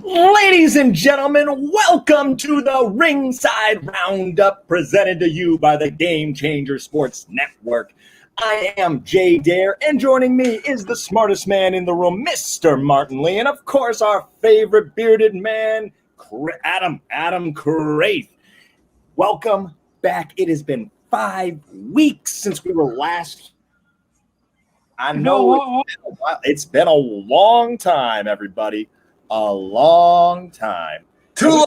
Ladies and gentlemen, welcome to the Ringside Roundup, presented to you by the Game Changer Sports Network. I am Jay Dare, and joining me is the smartest man in the room, Mr. Martin Lee, and of course our favorite bearded man, Adam Craith. Welcome back. It has been 5 weeks since we were last. I know it's been a long time, everybody. A long time. Too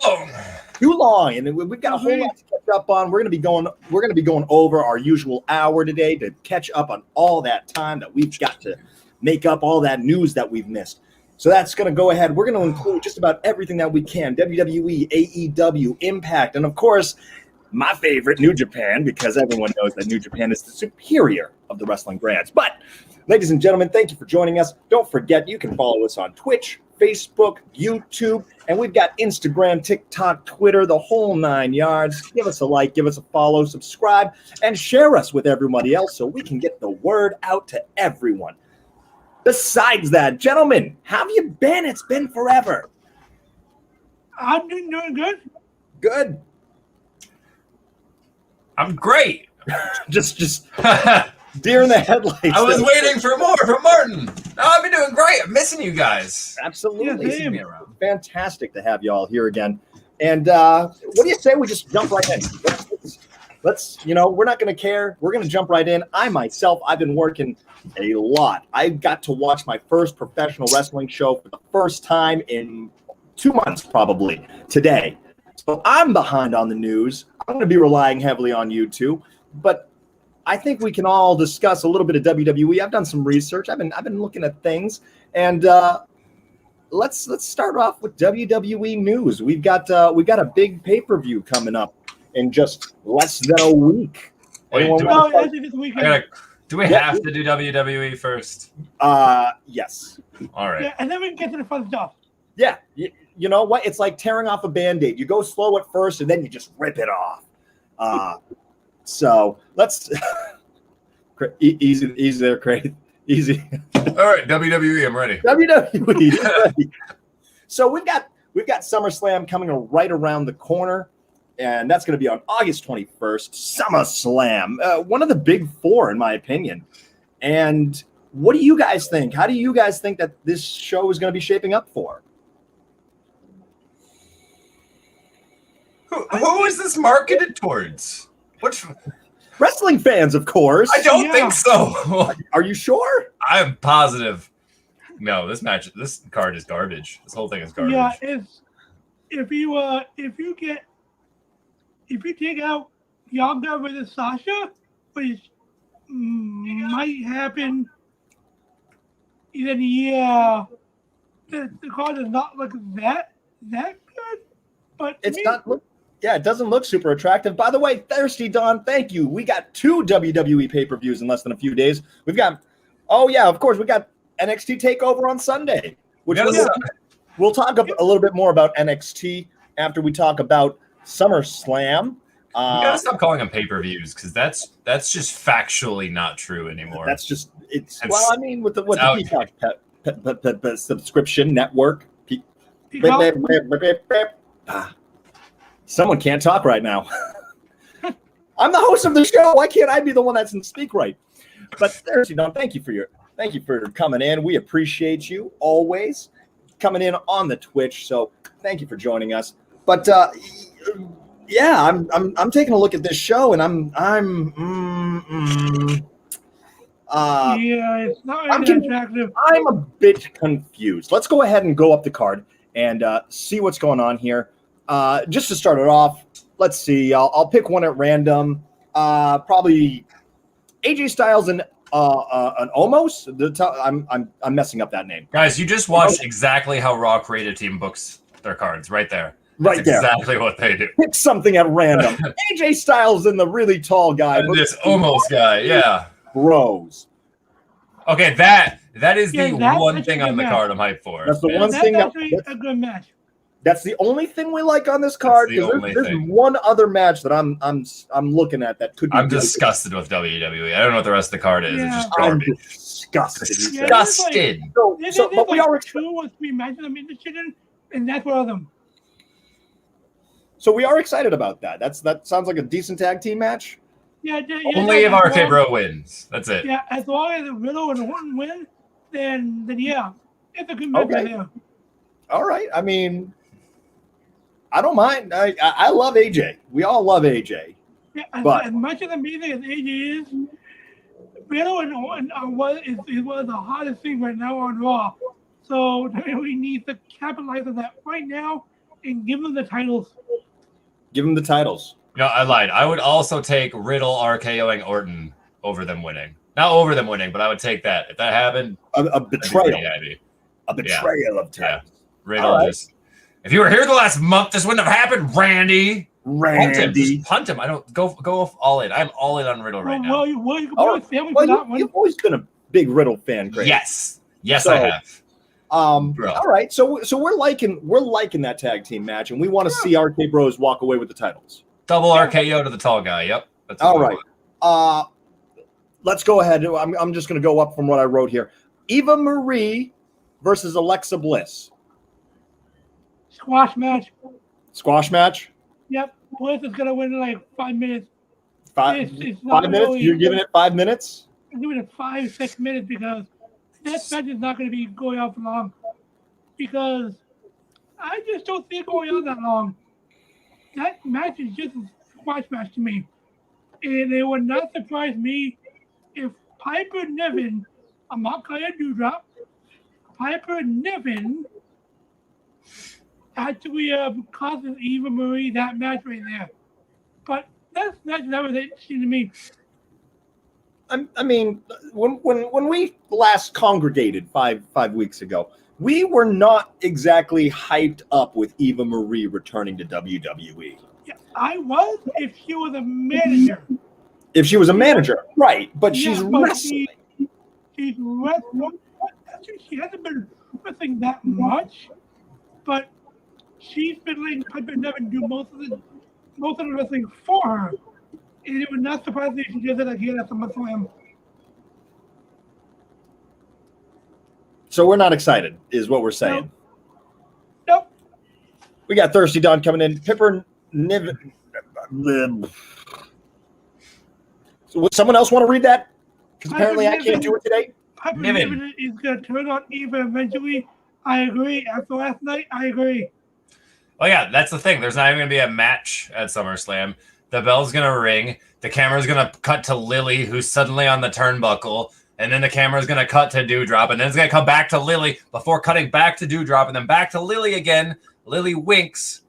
long, and we've got a whole lot to catch up on. We're going to be going over our usual hour today to catch up on all that time that we've got to make up all that news that we've missed. So that's going to go ahead. We're going to include just about everything that we can: WWE, AEW, Impact, and of course, my favorite, New Japan, because everyone knows that New Japan is the superior of the wrestling brands. But, ladies and gentlemen, thank you for joining us. Don't forget, you can follow us on Twitch, Facebook, YouTube, and we've got Instagram, TikTok, Twitter, the whole 9 yards. Give us a like, give us a follow, subscribe, and share us with everybody else so we can get the word out to everyone. Besides that, gentlemen, how have you been? It's been forever. I'm doing good. Good. I'm great. just deer in the headlights. I was waiting for more from Martin. No, I've been doing great. I'm missing you guys. Absolutely. Yeah, me around. Fantastic to have you all here again. And what do you say we just jump right in? Let's we're not going to care. We're going to jump right in. I've been working a lot. I got to watch my first professional wrestling show for the first time in 2 months, probably, today. So I'm behind on the news. I'm going to be relying heavily on you two, but I think we can all discuss a little bit of WWE. I've done some research. I've been looking at things, and let's start off with WWE news. We've got a big pay-per-view coming up in just less than a week. Wait, Do we have to do WWE first? Yes. All right. Yeah, and then we can get to the fun stuff. Yeah. You know what? It's like tearing off a Band-Aid. You go slow at first, and then you just rip it off. So let's easy there, Craith. Easy. All right, WWE, I'm ready. WWE. Ready. So we've got SummerSlam coming right around the corner, and that's going to be on August 21st. SummerSlam, one of the big four, in my opinion. And what do you guys think? How do you guys think that this show is going to be shaping up for? Who is this marketed towards? Which wrestling fans, of course. I don't think so. Are you sure? I'm positive. No, this card is garbage. This whole thing is garbage. Yeah, if you take out Bianca versus Sasha, which might happen, then the card does not look that good. But it's not. Yeah, it doesn't look super attractive. By the way, Thirsty Don, thank you. We got 2 WWE pay-per-views in less than a few days. We've got, of course, we got NXT TakeOver on Sunday. We'll talk a little bit more about NXT after we talk about SummerSlam. You gotta stop calling them pay-per-views because that's just factually not true anymore. That's just with the Peacock subscription network. Someone can't talk right now. I'm the host of the show. Why can't I be the one that can speak right? But there's thank you for coming in. We appreciate you always coming in on the Twitch. So thank you for joining us. But I'm taking a look at this show, and it's not really attractive. I'm a bit confused. Let's go ahead and go up the card and see what's going on here. Just to start it off, let's see. I'll pick one at random. Probably AJ Styles and an Omos. I'm messing up that name. Guys, you just watched exactly how Raw Creative Team books their cards right there. That's exactly what they do. Pick something at random. AJ Styles and the really tall guy. And this Omos guy, yeah. Bros. Okay, that is the one thing on the card I'm hyped for. That's the one thing. That's a good match. That's the only thing we like on this card. There's one other match that I'm looking at that could be. I'm disgusted with WWE. I don't know what the rest of the card is. Yeah. It's just garbage. I'm disgusted. Yeah, Disgusted. But we already 2 or 3 matches I'm interested in. and that's one of them. So we are excited about that. That sounds like a decent tag team match. Yeah, Only if RK Bro wins. That's it. Yeah, as long as Riddle and Orton win, then yeah, it's a good match right there. All right. I mean, I don't mind. I love AJ. We all love AJ. Yeah, but as much as amazing as AJ is, Riddle and Orton is one of the hottest things right now on Raw. So we need to capitalize on that right now and give them the titles. Give them the titles. No, I lied. I would also take Riddle RKOing Orton over them winning. Not over them winning, but I would take that. If that happened, a betrayal. A betrayal of titles. Yeah. Riddle just. If you were here the last month, this wouldn't have happened, Randy. Punt him. I don't go all in. I'm all in on Riddle right now. You've always been a big Riddle fan, Craith. Yes, I have. All right, so we're liking that tag team match, and we want to see RK Bros walk away with the titles. Double RKO to the tall guy. Yep. That's all right. Let's go ahead. I'm just going to go up from what I wrote here. Eva Marie versus Alexa Bliss. Squash match. Yep. Bliss is going to win in like 5 minutes. Five minutes? You're giving it 5 minutes? I'm giving it 5-6 minutes because that match is not going to be going on for long. Because I just don't see it going on that long. That match is just a squash match to me. And it would not surprise me if Piper Niven, I'm not calling it Doudrop, Piper Niven actually causes Eva Marie that match right there. But that's never interesting to me. I mean, when we last congregated five weeks ago, we were not exactly hyped up with Eva Marie returning to WWE. Yeah, I was if she was a manager. If she was a manager, right? But she's wrestling. She's wrestling. She hasn't been wrestling that much, but she's been letting Piper Niven do most of the wrestling for her. And it would not surprise me if she did that again at SummerSlam. So we're not excited, is what we're saying. Nope. We got Thirsty Don coming in. Piper Niven. So would someone else want to read that? Because apparently I can't do it today. Piper Niven is going to turn on Eva eventually. I agree. After last night, I agree. Oh, yeah, that's the thing. There's not even going to be a match at SummerSlam. The bell's going to ring. The camera's going to cut to Lily, who's suddenly on the turnbuckle. And then the camera's going to cut to Doudrop. And then it's going to come back to Lily before cutting back to Doudrop. And then back to Lily again. Lily winks.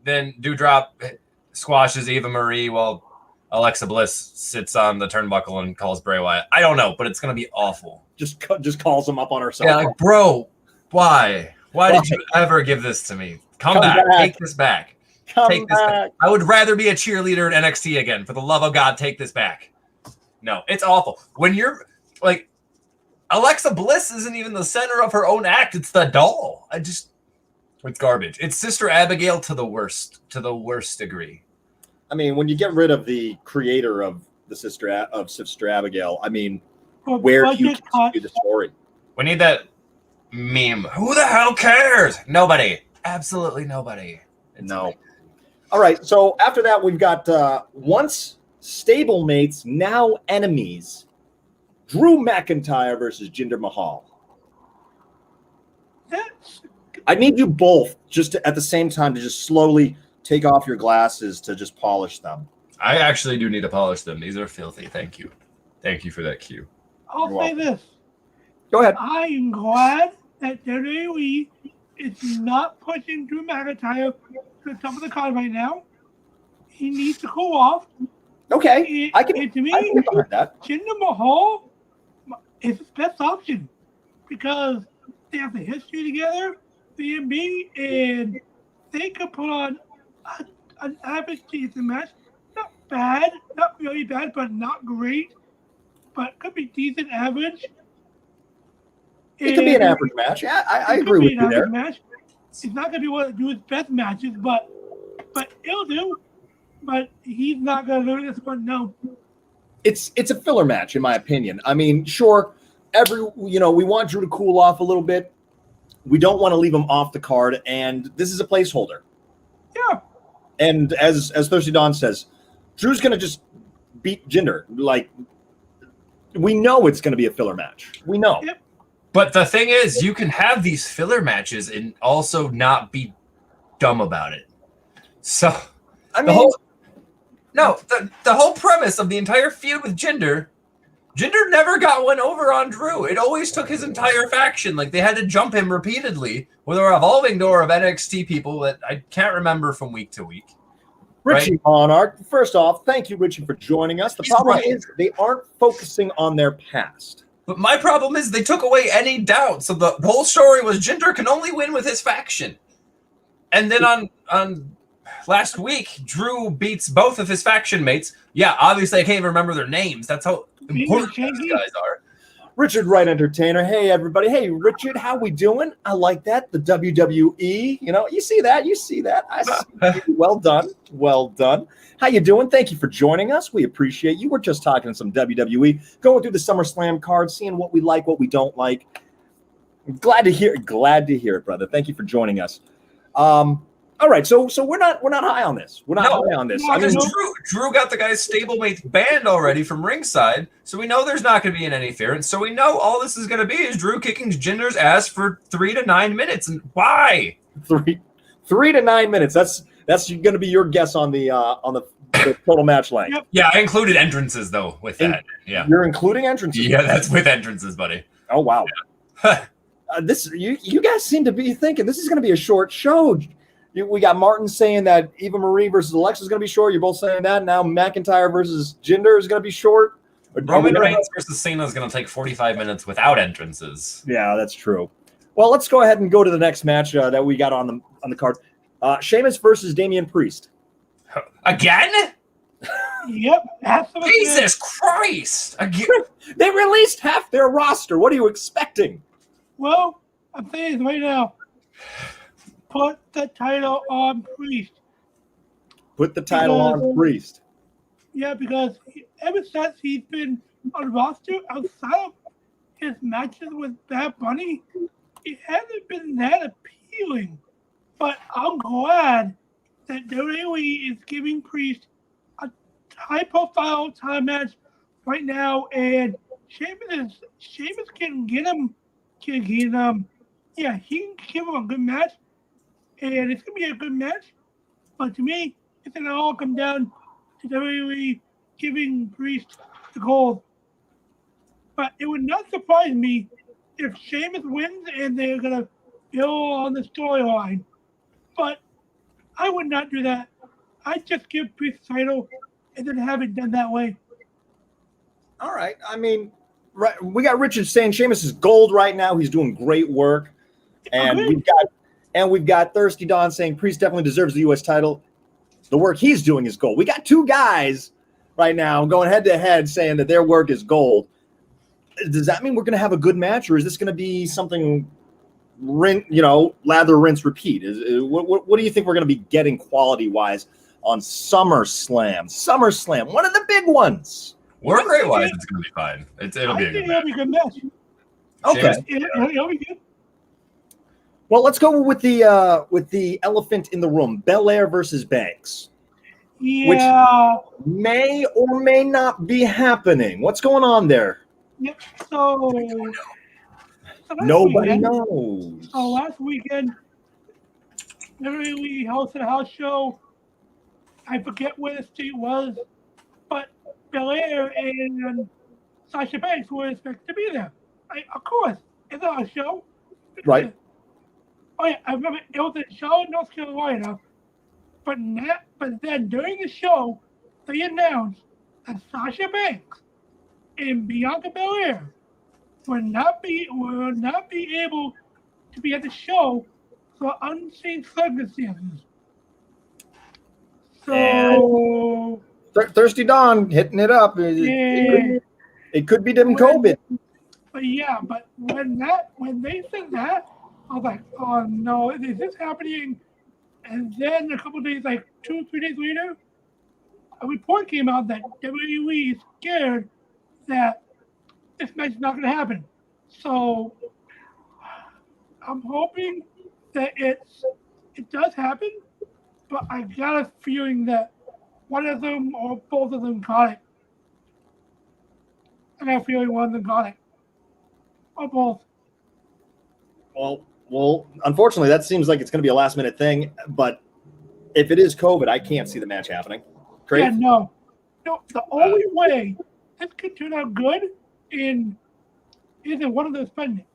Then Doudrop squashes Eva Marie while Alexa Bliss sits on the turnbuckle and calls Bray Wyatt. I don't know, but it's going to be awful. Just calls him up on herself. Yeah, like, bro, why? Why did you ever give this to me? Come back. Take this back. Take this back. I would rather be a cheerleader in NXT again. For the love of God, take this back. No, it's awful. When you're like, Alexa Bliss isn't even the center of her own act. It's the doll. It's garbage. It's Sister Abigail to the worst degree. I mean, when you get rid of the creator of Sister Abigail, I mean, where do you continue the story? We need that meme. Who the hell cares? Nobody. Absolutely nobody. No. All right. So after that, we've got once stablemates, now enemies. Drew McIntyre versus Jinder Mahal. I need you both at the same time to just slowly take off your glasses to just polish them. I actually do need to polish them. These are filthy. Thank you. Thank you for that cue. I'll say this. Go ahead. I am glad that WWE is not pushing Drew McIntyre to the top of the card right now. He needs to cool off. Okay. I can behind that. Jinder Mahal is his best option because they have the history together, B&B, and they could put on an average decent match. Not bad, not really bad, but not great. But could be decent average. It could be an average match. Yeah, I agree with you there. Match. It's not going to be one of Drew's best matches, but it'll do. But he's not going to lose this one, no. It's a filler match, in my opinion. I mean, sure, we want Drew to cool off a little bit, we don't want to leave him off the card, and this is a placeholder. Yeah. And as Thirsty Dawn says, Drew's going to just beat Jinder. Like, we know it's going to be a filler match. We know. Yep. But the thing is, you can have these filler matches and also not be dumb about it. So, the whole premise of the entire feud with Jinder never got one over on Drew. It always took his entire faction. Like, they had to jump him repeatedly with a revolving door of NXT people that I can't remember from week to week. Richie Right? Monarch, first off, thank you, Richie, for joining us. The problem is they aren't focusing on their past. But my problem is they took away any doubt. So the whole story was Jinder can only win with his faction. And then on last week, Drew beats both of his faction mates. Yeah, obviously I can't even remember their names. That's how important these guys are. Richard Wright Entertainer. Hey, everybody. Hey, Richard, how we doing? I like that. The WWE. You see that? I see. Well done. Well done. How you doing? Thank you for joining us. We appreciate you. We're just talking some WWE, going through the SummerSlam card, seeing what we like, what we don't like. Glad to hear it, brother. Thank you for joining us. All right, so we're not high on this. We're not high on this. No, Drew got the guy's stablemate banned already from ringside, so we know there's not going to be an interference. So we know all this is going to be is Drew kicking Jinder's ass for 3 to 9 minutes. And why? 3 to 9 minutes. That's going to be your guess on the total match length. Yep. Yeah, I included entrances though with that. Yeah, you're including entrances. Yeah, that's with entrances, buddy. Oh wow. Yeah. You guys seem to be thinking this is going to be a short show. We got Martin saying that Eva Marie versus Alexa is going to be short. You're both saying that. Now McIntyre versus Jinder is going to be short. Roman Reigns versus Cena is going to take 45 minutes without entrances. Yeah, that's true. Well, let's go ahead and go to the next match that we got on the card. Sheamus versus Damian Priest. Again? Yep. Jesus Christ! Again? They released half their roster. What are you expecting? Well, I'm saying right now, put the title on Priest. Put the title on Priest. Yeah, because ever since he's been on roster outside of his matches with Bad Bunny, it hasn't been that appealing. But I'm glad that WWE is giving Priest a high-profile time match right now, and Sheamus can get him. Yeah, he can give him a good match, and it's gonna be a good match. But to me, it's gonna all come down to WWE giving Priest the gold. But it would not surprise me if Sheamus wins and they're gonna build on the storyline. But I would not do that. I'd just give Priest the title and then have it done that way. All right. I mean, right. We got Richard saying Sheamus is gold right now. He's doing great work, and we've got Thirsty Dawn saying Priest definitely deserves the U.S. title. The work he's doing is gold. We got two guys right now going head to head saying that their work is gold. Does that mean we're going to have a good match, or is this going to be something, lather, rinse, repeat? What do you think we're going to be getting quality-wise on SummerSlam? SummerSlam, one of the big ones. Work rate-wise, it's going to be fine. It'll be a good match. It'll be a good match. Okay. It'll be good. Well, let's go with the elephant in the room, Belair versus Banks. Yeah. Which may or may not be happening. What's going on there? Yep. So nobody knows. So last weekend, we hosted a house show. I forget where the state was, but Belair and Sasha Banks were expected to be there. Of course, it's a house show. Right. Oh yeah, I remember it was in Charlotte, North Carolina. But then during the show, they announced that Sasha Banks and Bianca Belair will not be able to be at the show for unseen circumstances. So Thirsty Dawn hitting it up. It could be them COVID. But when they said that, I was like, oh no, is this happening? And then a couple of days, like 2-3 days later, a report came out that WWE is scared that this match is not going to happen. So I'm hoping that it does happen, but I got a feeling that one of them or both of them got it. I got a feeling one of them got it. Or both. Well, unfortunately, that seems like it's going to be a last-minute thing. But if it is COVID, I can't see the match happening. Craith? Yeah, no. The only way this could turn out good is if one of those pregnant.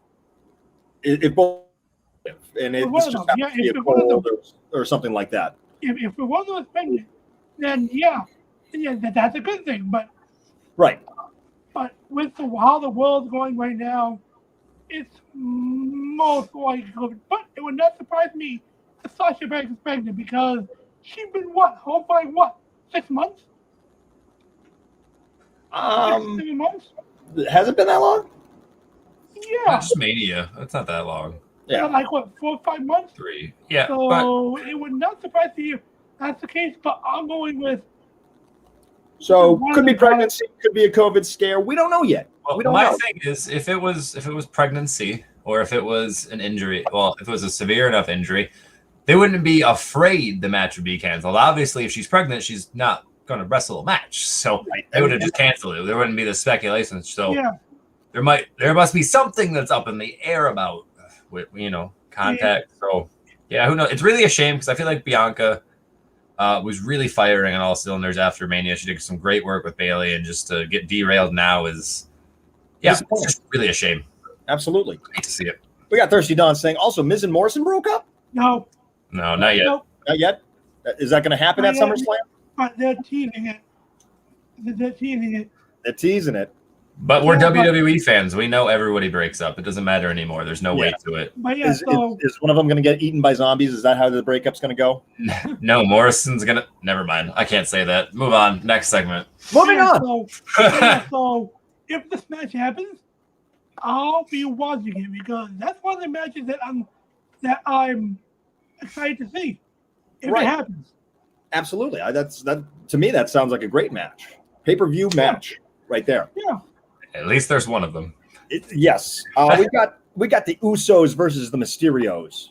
If both, and If it one just of them, happens to be a if one of them, cold or something like that. if one of those pregnant, then that's a good thing. But Right. with how the world's going right now, it's most likely COVID. But it would not surprise me if Sasha Banks is pregnant because she's been home by 6 months? 7 months? Has it been that long? Yeah. That's Mania. That's not that long. Yeah. Like 4 or 5 months? 3. Yeah. So it would not surprise me if that's the case, but I'm going with. So could be pregnancy, could be a COVID scare. We don't know yet. Well, we don't my know. thing is, if it was pregnancy or if it was an injury, well, if it was a severe enough injury, they wouldn't be afraid the match would be canceled. Obviously, if she's pregnant, she's not going to wrestle a match, so they would have just canceled it. There wouldn't be the speculation. So there must be something that's up in the air about with contact. So yeah, who knows? It's really a shame because I feel like Bianca was really firing on all cylinders after Mania. She did some great work with Bayley, and just to get derailed now is it's just really a shame. Absolutely. I hate to see it. We got Thirsty Don saying also Miz and Morrison broke up? No, not yet. Nope. Not yet? Is that going to happen at SummerSlam? But they're teasing it. They're teasing it. But we're WWE fans. We know everybody breaks up. It doesn't matter anymore. There's no weight to it. But Is one of them going to get eaten by zombies? Is that how the breakup's going to go? No, Morrison's going to... Never mind. I can't say that. Move on. Next segment. Moving on. So if this match happens, I'll be watching it because that's one of the matches that I'm excited to see if it happens. Absolutely. That to me, that sounds like a great match. Pay-per-view match right there. Yeah. At least there's one of them. Yes. We got the Usos versus the Mysterios.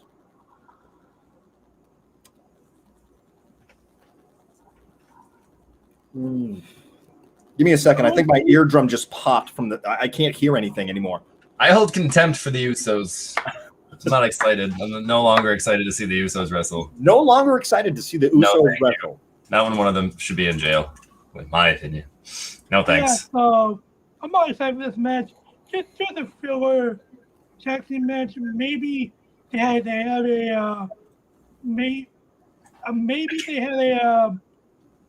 Give me a second. I think my eardrum just popped from I can't hear anything anymore. I hold contempt for the Usos. I'm not excited. I'm no longer excited to see the Usos wrestle. No longer excited to see the Usos wrestle. Not when one of them should be in jail, in my opinion. No thanks. Yeah, so I'm not excited for this match. Just a filler tag team match. Maybe they have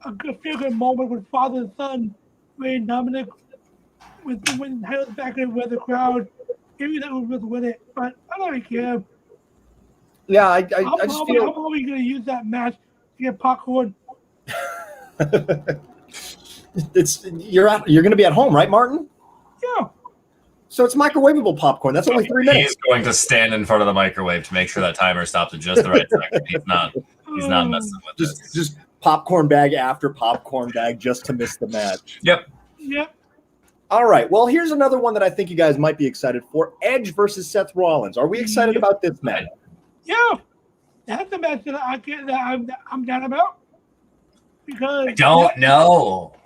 a good feel-good moment with father and son, Ray and Dominic, with the win titles back in with the crowd. Maybe that was with it, but I don't really care. Yeah, I just feel. How are we going to use that match to get popcorn? You're going to be at home, right, Martin? Yeah. So it's microwavable popcorn. That's only 3 minutes. He's going to stand in front of the microwave to make sure that timer stops at just the right second. He's not messing with this. Just popcorn bag after popcorn bag just to miss the match. Yep. All right. Well, here's another one that I think you guys might be excited for: Edge versus Seth Rollins. Are we excited about this match? Yeah. That's the match that I'm down about. Because I don't know.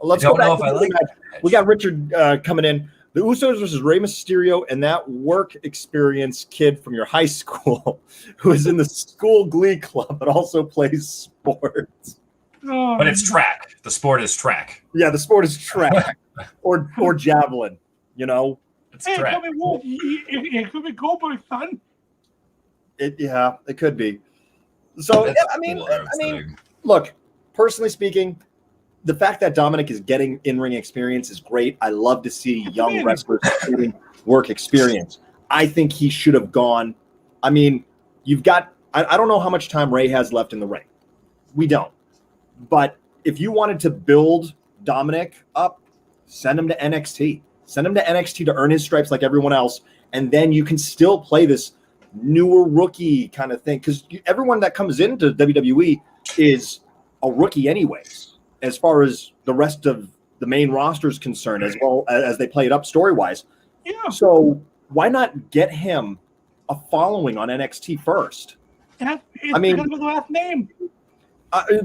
Let's go back to the match. We got Richard coming in. The Usos versus Rey Mysterio and that work experience kid from your high school who is in the school glee club but also plays sports. But it's track. The sport is track. Yeah, the sport is track or javelin. It's track. It could be Goldberg's son. It could be. So I mean, look, personally speaking, the fact that Dominic is getting in-ring experience is great. I love to see young wrestlers getting work experience. I think he should have gone. I mean, you've got I don't know how much time Ray has left in the ring. We don't. But if you wanted to build Dominic up, send him to NXT. Send him to NXT to earn his stripes like everyone else, and then you can still play this newer rookie kind of thing, because everyone that comes into WWE is a rookie anyways, as far as the rest of the main roster is concerned, as well as they play it up story-wise. Yeah. So why not get him a following on NXT first. It's mean, because of the last name.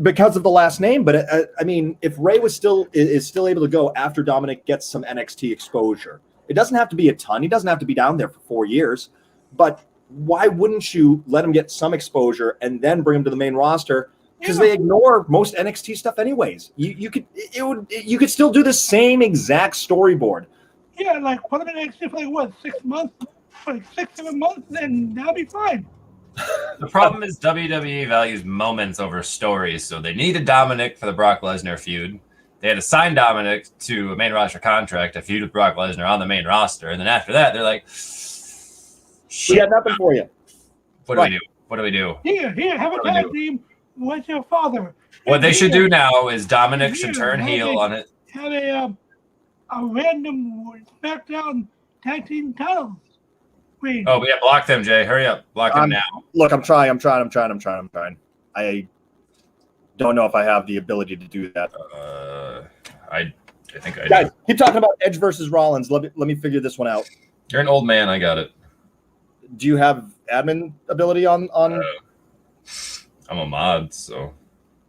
Because of the last name, but I mean, if Ray is still able to go after Dominic gets some NXT exposure, it doesn't have to be a ton. He doesn't have to be down there for 4 years, but why wouldn't you let him get some exposure and then bring him to the main roster? Because they ignore most NXT stuff anyways. You could still do the same exact storyboard. Yeah, like put him in NXT for like what, 6 months, for like 6-7 months, then that'll be fine. The problem is WWE values moments over stories, so they needed Dominic for the Brock Lesnar feud. They had to sign Dominic to a main roster contract to feud with Brock Lesnar on the main roster, and then after that, they're like, "Shit, We got nothing for you. What do we do? What do we do?" Here, have a tag team with your father. What they should do now is Dominic should turn heel on it. Have a random SmackDown tag team titles. Wait. Oh, yeah, block them, Jay. Hurry up. Block them now. Look, I'm trying. I don't know if I have the ability to do that. I think I Guys, do. keep talking about Edge versus Rollins. Let me figure this one out. You're an old man. I got it. Do you have admin ability on? I'm a mod, so.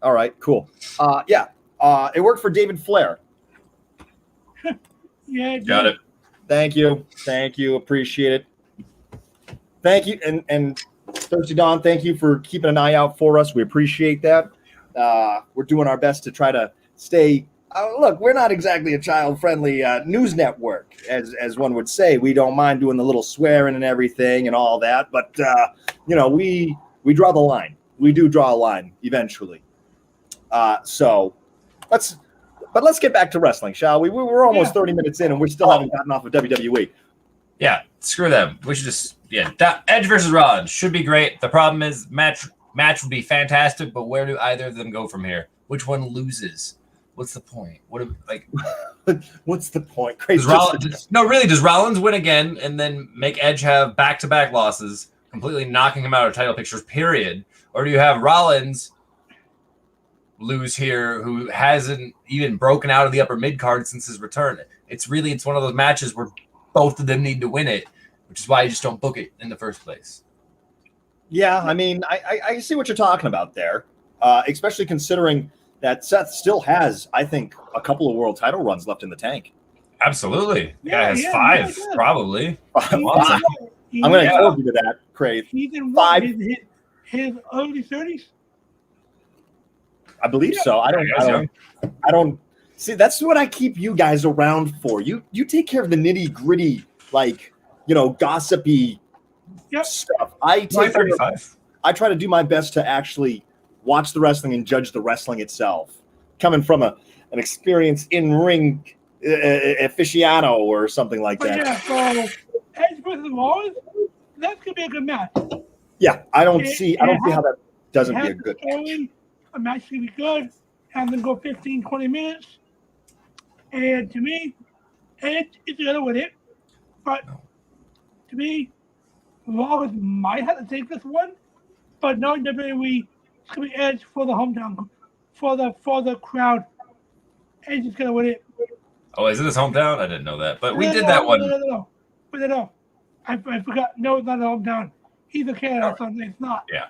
All right, cool. It worked for David Flair. Yeah, Got it. Thank you. Appreciate it. Thank you, and Thirsty Dawn, thank you for keeping an eye out for us. We appreciate that. We're doing our best to try to stay. Look, we're not exactly a child-friendly news network, as one would say. We don't mind doing the little swearing and everything and all that, but we draw the line. We do draw a line eventually. So let's get back to wrestling, shall we? We're almost 30 minutes in, and we still haven't gotten off of WWE. Yeah, screw them. We should just Edge versus Rollins should be great. The problem is match would be fantastic, but where do either of them go from here? Which one loses? What's the point? What's the point? Does Rollins win again and then make Edge have back-to-back losses, completely knocking him out of title pictures, period? Or do you have Rollins lose here, who hasn't even broken out of the upper mid-card since his return? It's one of those matches where both of them need to win it, which is why you just don't book it in the first place. Yeah, I mean, I see what you're talking about there, especially considering that Seth still has, I think, a couple of world title runs left in the tank. Absolutely. Yeah, has 5, probably. I'm going to hold you to that, Craith. He's in 5. His early 30s? I believe so. I don't see. That's what I keep you guys around for. You take care of the nitty gritty, gossipy stuff. I try to do my best to actually watch the wrestling and judge the wrestling itself. Coming from an experienced in-ring aficionado or something like that. Yeah, so Edge versus Rollins, that could be a good match. Yeah, I don't see how that doesn't be a good match. A match should be good, have them go 15, 20 minutes. And to me, Edge is going to win it. But to me, Rollins might have to take this one. But no, WWE, it's going to be Edge for the hometown, for the crowd. Edge is going to win it. Oh, is it his hometown? I didn't know that. But we did that one. No. I forgot. No, it's not the hometown. He's a Canada, so it's not. Yeah.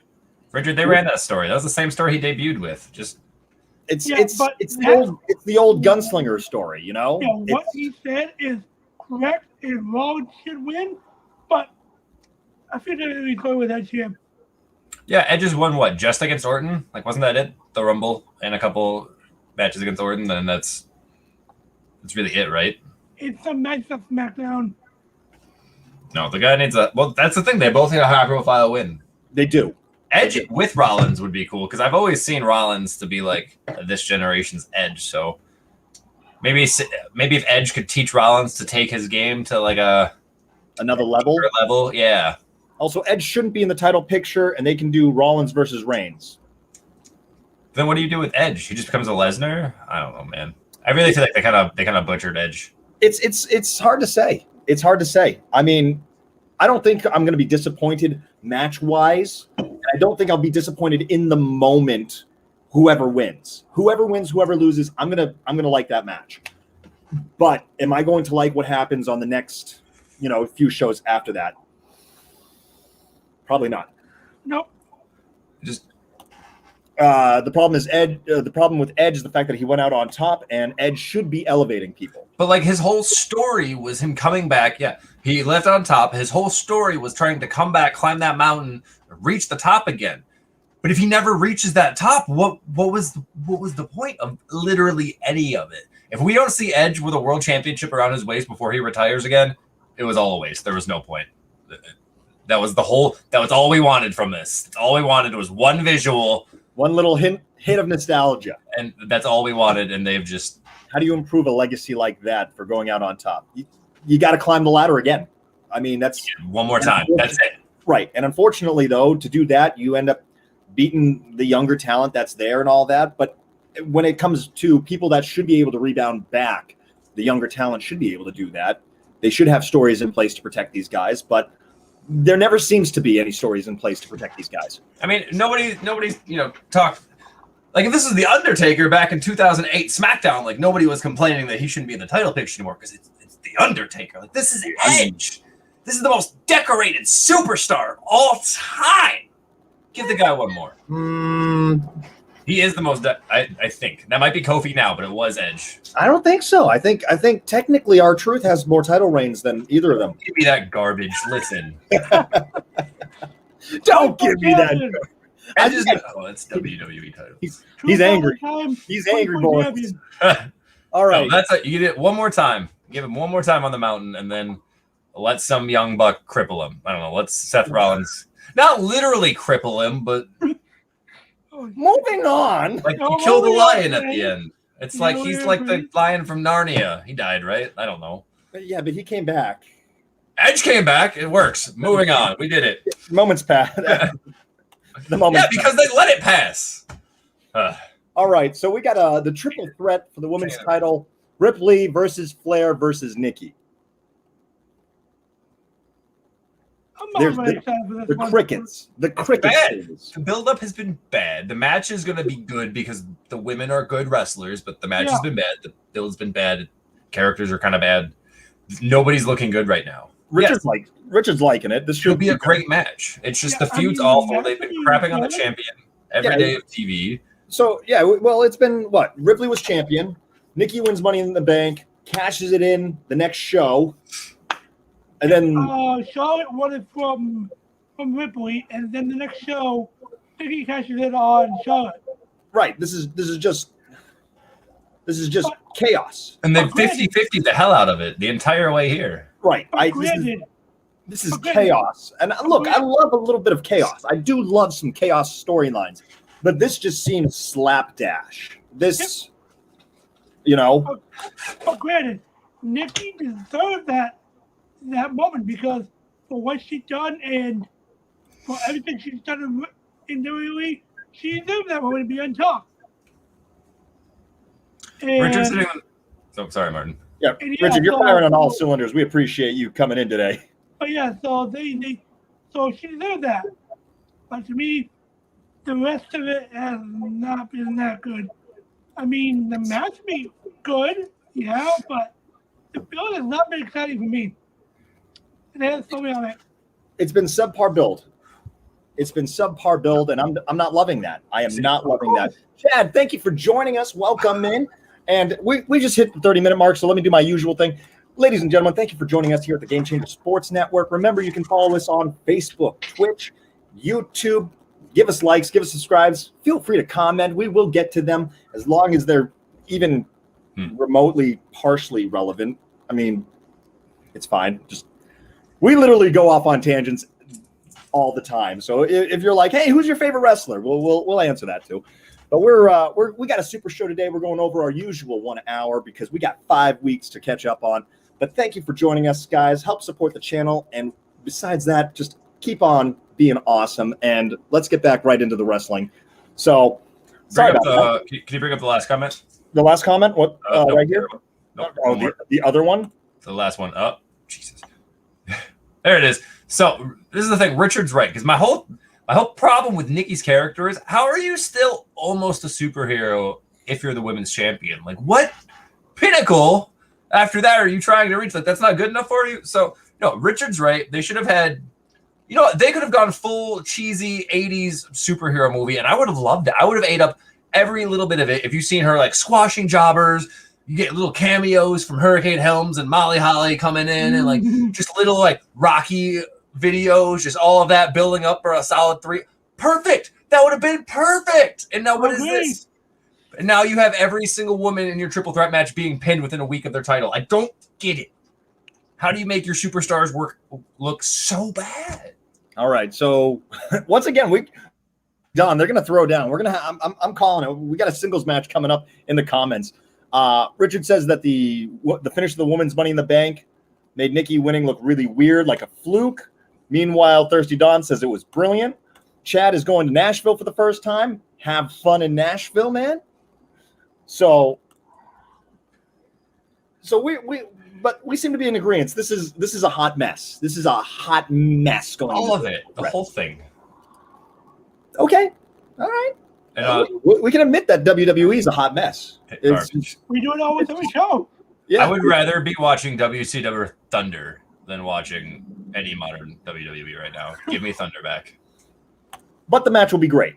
Richard, they ran that story. That was the same story he debuted with. It's the old gunslinger story, Yeah, what he said is correct, and Rollins should win, but I feel that we go with that GM. Yeah, Edge has won what? Just against Orton? Like, wasn't that it? The Rumble and a couple matches against Orton, then that's really it, right? It's a match of SmackDown. No, the guy needs that's the thing. They both need a high profile win. They do. Edge with Rollins would be cool because I've always seen Rollins to be like this generation's Edge. So maybe if Edge could teach Rollins to take his game to like another level. Yeah. Also, Edge shouldn't be in the title picture, and they can do Rollins versus Reigns. Then what do you do with Edge? He just becomes a Lesnar? I don't know, man. I really feel like they kind of butchered Edge. It's hard to say. It's hard to say. I mean, I don't think I'm going to be disappointed match-wise. I don't think I'll be disappointed in the moment. Whoever wins, whoever loses, I'm gonna like that match. But am I going to like what happens on the next, few shows after that? Probably not. Nope. Just The problem is Edge. The problem with Edge is the fact that he went out on top, and Edge should be elevating people. But like his whole story was him coming back. Yeah, he left on top. His whole story was trying to come back, climb that mountain, reach the top again. But if he never reaches that top, what was the point of literally any of it? If we don't see Edge with a world championship around his waist before he retires again, it was all a waste. There was no point. That was all we wanted from this. All we wanted was one visual, one little hit of nostalgia, and that's all we wanted. And they've just. How do you improve a legacy like that for going out on top? You got to climb the ladder again. I mean, that's one more time. That's it. Right. And unfortunately, though, to do that, you end up beating the younger talent that's there and all that. But when it comes to people that should be able to rebound back, the younger talent should be able to do that. They should have stories in place to protect these guys, but there never seems to be any stories in place to protect these guys. I mean, nobody's talked. Like, if this is The Undertaker back in 2008 SmackDown, like, nobody was complaining that he shouldn't be in the title picture anymore because it's The Undertaker. Like, this is Edge. This is the most decorated superstar of all time. Give the guy one more. He is the most, I think. That might be Kofi now, but it was Edge. I don't think so. I think technically R-Truth has more title reigns than either of them. Give me that garbage. Listen. Don't give me that. It's WWE title. He's angry. He's angry, boys. All right. No, you get it one more time. Give him one more time on the mountain, and then let some young buck cripple him. I don't know. Let's Seth Rollins not literally cripple him, but moving on. Like he killed the lion at the end. It's like he's like the lion from Narnia. He died, right? I don't know. Yeah, but he came back. Edge came back. It works. Moving on. We did it. Moments passed. Yeah, because they let it pass. All right, so we got the triple threat for the women's title: Ripley versus Flair versus Nikki. There's the crickets. The crickets. The build-up has been bad. The match is going to be good because the women are good wrestlers, but the match has been bad. The build's been bad. Characters are kind of bad. Nobody's looking good right now. Richard's liking it. This should be a great match. It's just the feud's awful. They've been crapping on the champion every day of TV. So, yeah, well, it's been what? Ripley was champion. Nikki wins Money in the Bank, cashes it in the next show. And then Charlotte won it from Ripley, and then the next show, Nikki cashes it on Charlotte. Right. This is just chaos. And they 50-50 the hell out of it the entire way here. Right. This is chaos. And look, I love a little bit of chaos. I do love some chaos storylines. But this just seems slapdash. This, But granted, Nikki deserved that moment because for what she's done and for everything she's done in WWE, she deserved that moment to be on top. Richard's sitting on. So sorry, Martin. Yeah, Richard, you're firing on all cylinders. We appreciate you coming in today. But yeah, so so she deserved that. But to me, the rest of it has not been that good. I mean, the match be good, yeah, but the build has not been exciting for me. It has so many on it. It's been subpar build. And I'm not loving that. I am not loving that. Chad, thank you for joining us. Welcome in. And we just hit the 30-minute mark, so let me do my usual thing. Ladies and gentlemen, thank you for joining us here at the Game Changer Sports Network. Remember, you can follow us on Facebook, Twitch, YouTube. Give us likes, give us subscribes. Feel free to comment. We will get to them as long as they're even remotely partially relevant. I mean, it's fine. We literally go off on tangents all the time. So if you're like, hey, who's your favorite wrestler? We'll answer that too. But we got a super show today. We're going over our usual 1 hour because we got 5 weeks to catch up on. But thank you for joining us, guys. Help support the channel. And besides that, just keep on being awesome. And let's get back right into the wrestling. So, sorry about that. Can you bring up the last comment? The last comment? What? Right here? No, the other one? The last one. Oh, Jesus. There it is. So this is the thing. Richard's right. Because my whole problem with Nikki's character is, how are you still almost a superhero if you're the women's champion? Like, what pinnacle after that are you trying to reach? Like, that's not good enough for you? So, no, Richard's right. They should have had, You know, they could have gone full cheesy 80s superhero movie, and I would have loved it. I would have ate up every little bit of it. If you've seen her like squashing jobbers, you get little cameos from Hurricane Helms and Molly Holly coming in, and like just little like Rocky videos, just all of that building up for a solid 3. Perfect. That would have been perfect. And now what is this? And now you have every single woman in your triple threat match being pinned within a week of their title. I don't get it. How do you make your superstars look so bad? All right. So once again, Don, they're gonna throw down. We're gonna I'm calling it. We got a singles match coming up in the comments. Richard says that the finish of the women's Money in the Bank made Nikki winning look really weird, like a fluke. Meanwhile, Thirsty Don says it was brilliant. Chad is going to Nashville for the first time. Have fun in Nashville, man. So we seem to be in agreement. This is a hot mess. This is a hot mess going on. All of it, the whole thing. Okay, all right. And, we can admit that WWE is a hot mess. We do it always every show. Yeah, I would rather be watching WCW Thunder than watching any modern WWE right now. Give me Thunder back. But the match will be great.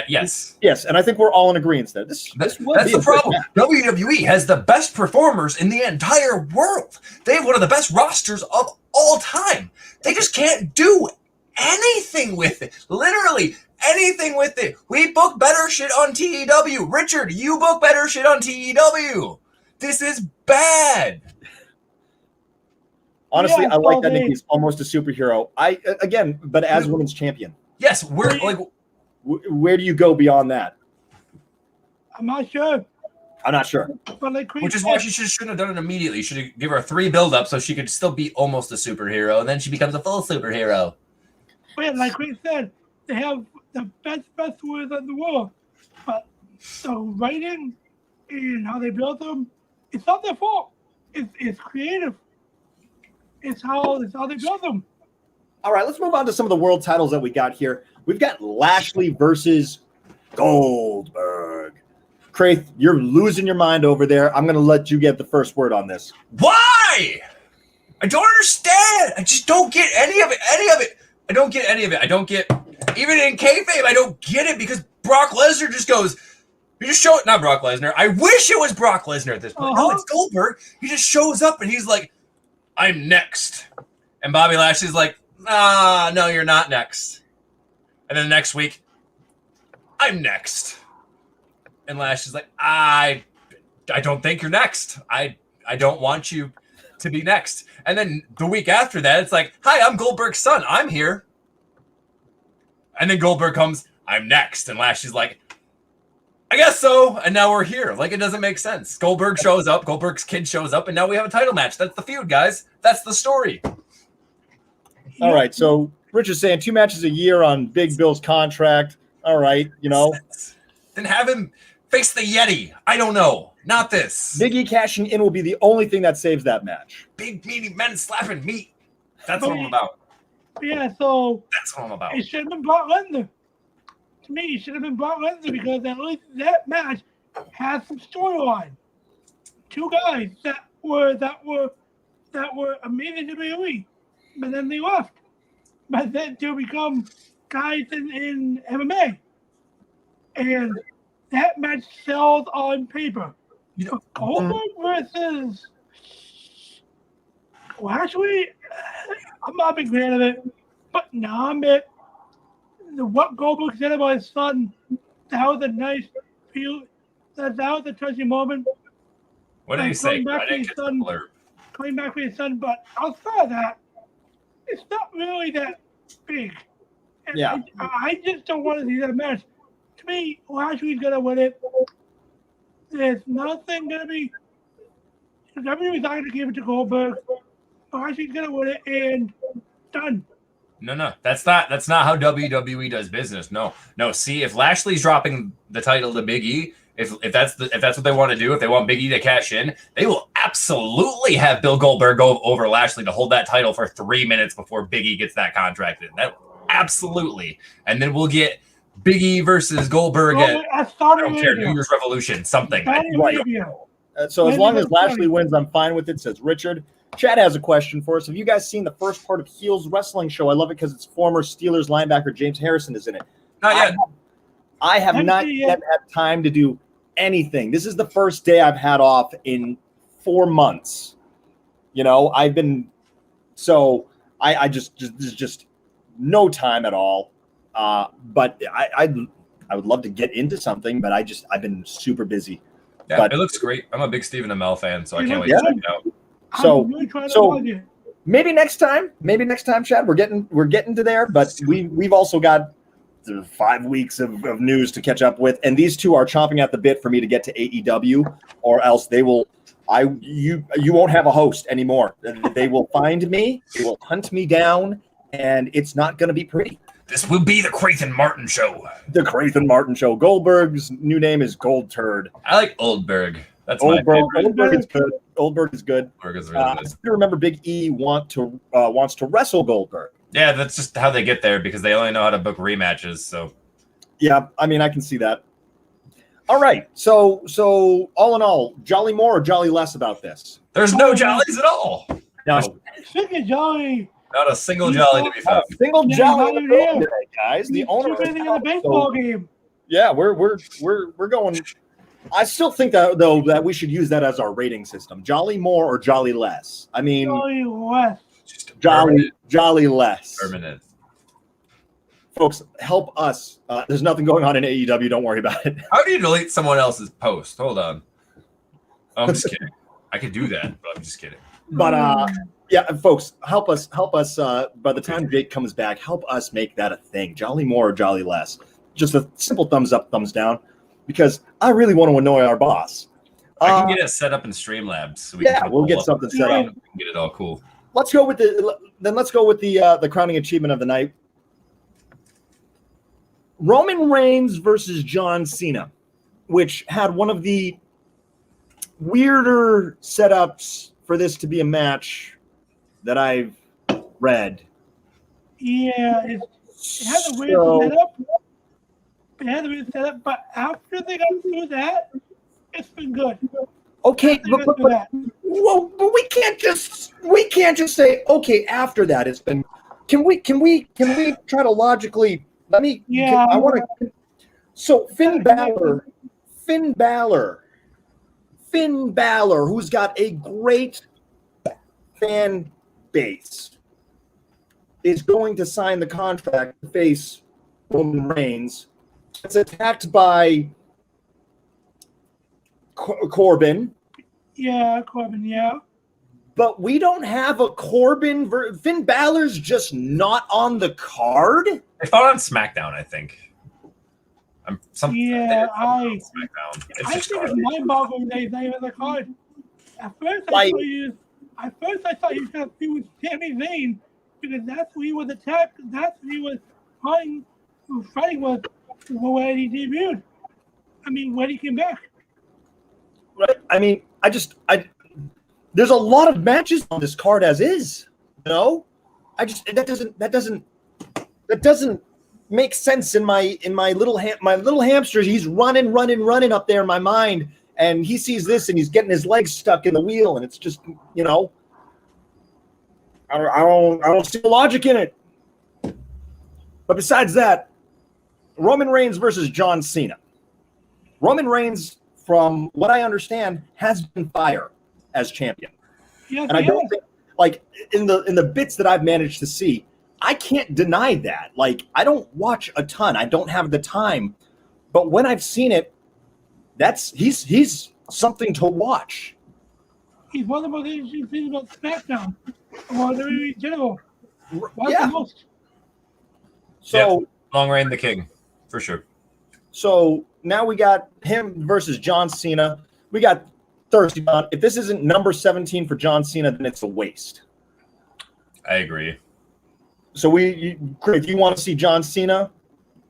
Yes, and I think we're all in agreement that this that's the problem. WWE has the best performers in the entire world. They have one of the best rosters of all time. They just can't do anything with it. Literally anything with it. We book better shit on TEW. Richard, you book better shit on TEW. This is bad. Honestly, I like that Nikki's almost a superhero. But as women's champion. Yes, we're like. Where do you go beyond that? I'm not sure. But like which is why she shouldn't have done it immediately. You should give her 3 build-ups so she could still be almost a superhero, and then she becomes a full superhero. But like Craith said, they have the best wrestlers in the world. But the writing and how they build them, it's not their fault. It's creative. It's how they build them. All right, let's move on to some of the world titles that we got here. We've got Lashley versus Goldberg. Craith, you're losing your mind over there. I'm going to let you get the first word on this. Why? I don't understand. I just don't get any of it. I don't get any of it. I don't get, even in kayfabe, I don't get it because Brock Lesnar just goes, you just show it, not Brock Lesnar. I wish it was Brock Lesnar at this point. No, it's Goldberg. He just shows up and he's like, I'm next. And Bobby Lashley's like, no, you're not next. And then the next week, I'm next. And Lashley's like, I don't think you're next. I don't want you to be next. And then the week after that, it's like, hi, I'm Goldberg's son. I'm here. And then Goldberg comes, I'm next. And Lashley's like, I guess so. And now we're here. Like, it doesn't make sense. Goldberg shows up. Goldberg's kid shows up. And now we have a title match. That's the feud, guys. That's the story. All right. So Rich is saying 2 matches a year on Big Bill's contract. All right. Then have him face the Yeti. I don't know. Not this. Big E cashing in will be the only thing that saves that match. Big, meaty men slapping meat. That's what I'm about. Yeah, so that's what I'm about. It should have been Brock Lesnar. To me, it should have been Brock Lesnar because at least that match has some storyline. 2 guys that were amazing to WWE, but then they left. But then to become guys in MMA. And that match sells on paper. Goldberg versus Lashley, I'm not a big fan of it. But now I'm it. What Goldberg said about his son, that was a nice feel. That was a touching moment. What did he say? Coming back for his son, but outside of that, it's not really that big. And yeah. I just don't want to see that match. To me, Lashley's going to win it. There's nothing going to be. WWE's not going to give it to Goldberg. Lashley's going to win it and done. No. That's not how WWE does business. No. See, if Lashley's dropping the title to Big E, if that's what they want to do, if they want Big E to cash in, they will absolutely have Bill Goldberg go over Lashley to hold that title for 3 minutes before Big E gets that contract in. That absolutely. And then we'll get Big E versus Goldberg at I don't care, New Year's Revolution, something. Right. So as long as Lashley wins, I'm fine with it, says Richard. Chad has a question for us. Have you guys seen the first part of Heels Wrestling Show? I love it because it's former Steelers linebacker James Harrison is in it. Not yet. I have not yet had time to do anything. This is the first day I've had off in 4 months. You know, I've been so I just there's just no time at all. But I would love to get into something, but I've been super busy. Yeah, but it looks great. I'm a big Stephen Amell fan, so I can't wait yeah. to check it out. So maybe next time, Chad, we're getting to there, but we've also got 5 weeks of news to catch up with, and these two are chomping at the bit for me to get to AEW, or else you won't have a host anymore. They will find me, they will hunt me down, and it's not going to be pretty. This will be the Craith and Martin show. The Craith and Martin show. Goldberg's new name is Gold Turd. I like Oldberg. That's Oldberg. my favorite. Oldberg is good. Oldberg is good. Oldberg is really good. I still remember Big E wants to wrestle Goldberg. Yeah, that's just how they get there because they only know how to book rematches. So, yeah, I mean, I can see that. All right, so all in all, jolly more or jolly less about this? There's no jollies at all. No, Freaking jolly. Not a single jolly to be found. Single Yeah, jolly not in the room here. today, guys. The owner Too busy in a baseball game. Yeah, we're going. I still think that we should use that as our rating system. Jolly more or jolly less? I mean, Jolly less. Just jolly less. permanent. Folks, help us. There's nothing going on in AEW. Don't worry about it. How do you delete someone else's post? Hold on. I'm just kidding. I could do that, but I'm just kidding. But yeah, folks, help us. By the time Jake comes back, help us make that a thing. Jolly more or jolly less? Just a simple thumbs up, thumbs down, because I really want to annoy our boss. I can get it set up in Streamlabs. So we'll get something set up. Get it all cool. Let's go with the crowning achievement of the night. Roman Reigns versus John Cena, which had one of the weirder setups for this to be a match that I've read. Yeah, it has a weird setup. It has a weird setup, but after they got through that, it's been good. Okay, but we can't just say okay after that it's been. Can we try to logically? Yeah. I want to. So Finn Balor, who's got a great fan base, is going to sign the contract to face Roman Reigns. It's attacked by Corbin. Yeah, Corbin, yeah. But we don't have a Corbin. Finn Balor's just not on the card. They fought on SmackDown, I think. I SmackDown. think it's mind-boggling that he's not even on the card. At first, I thought he was going to be with Sami Zayn because that's who he was attacked. That's who he was fighting with when he debuted. I mean, when he came back. Right. I mean, there's a lot of matches on this card as is. You know, that doesn't make sense in my little hamster. He's running up there in my mind, and he sees this, and he's getting his legs stuck in the wheel, and it's just, you know, I don't see the logic in it. But besides that, Roman Reigns versus John Cena. Roman Reigns, from what I understand, has been fire as champion. Yes, and I don't think, like, in the bits that I've managed to see, I can't deny that. Like, I don't watch a ton. I don't have the time. But when I've seen it, he's something to watch. He's one of the most interesting things about SmackDown. Or the general. Yeah. The most. So, yep. Long reign the king, for sure. So now we got him versus John Cena. We got Thirsty Don. If this isn't number 17 for John Cena, then it's a waste. I agree. So Craith, you want to see John Cena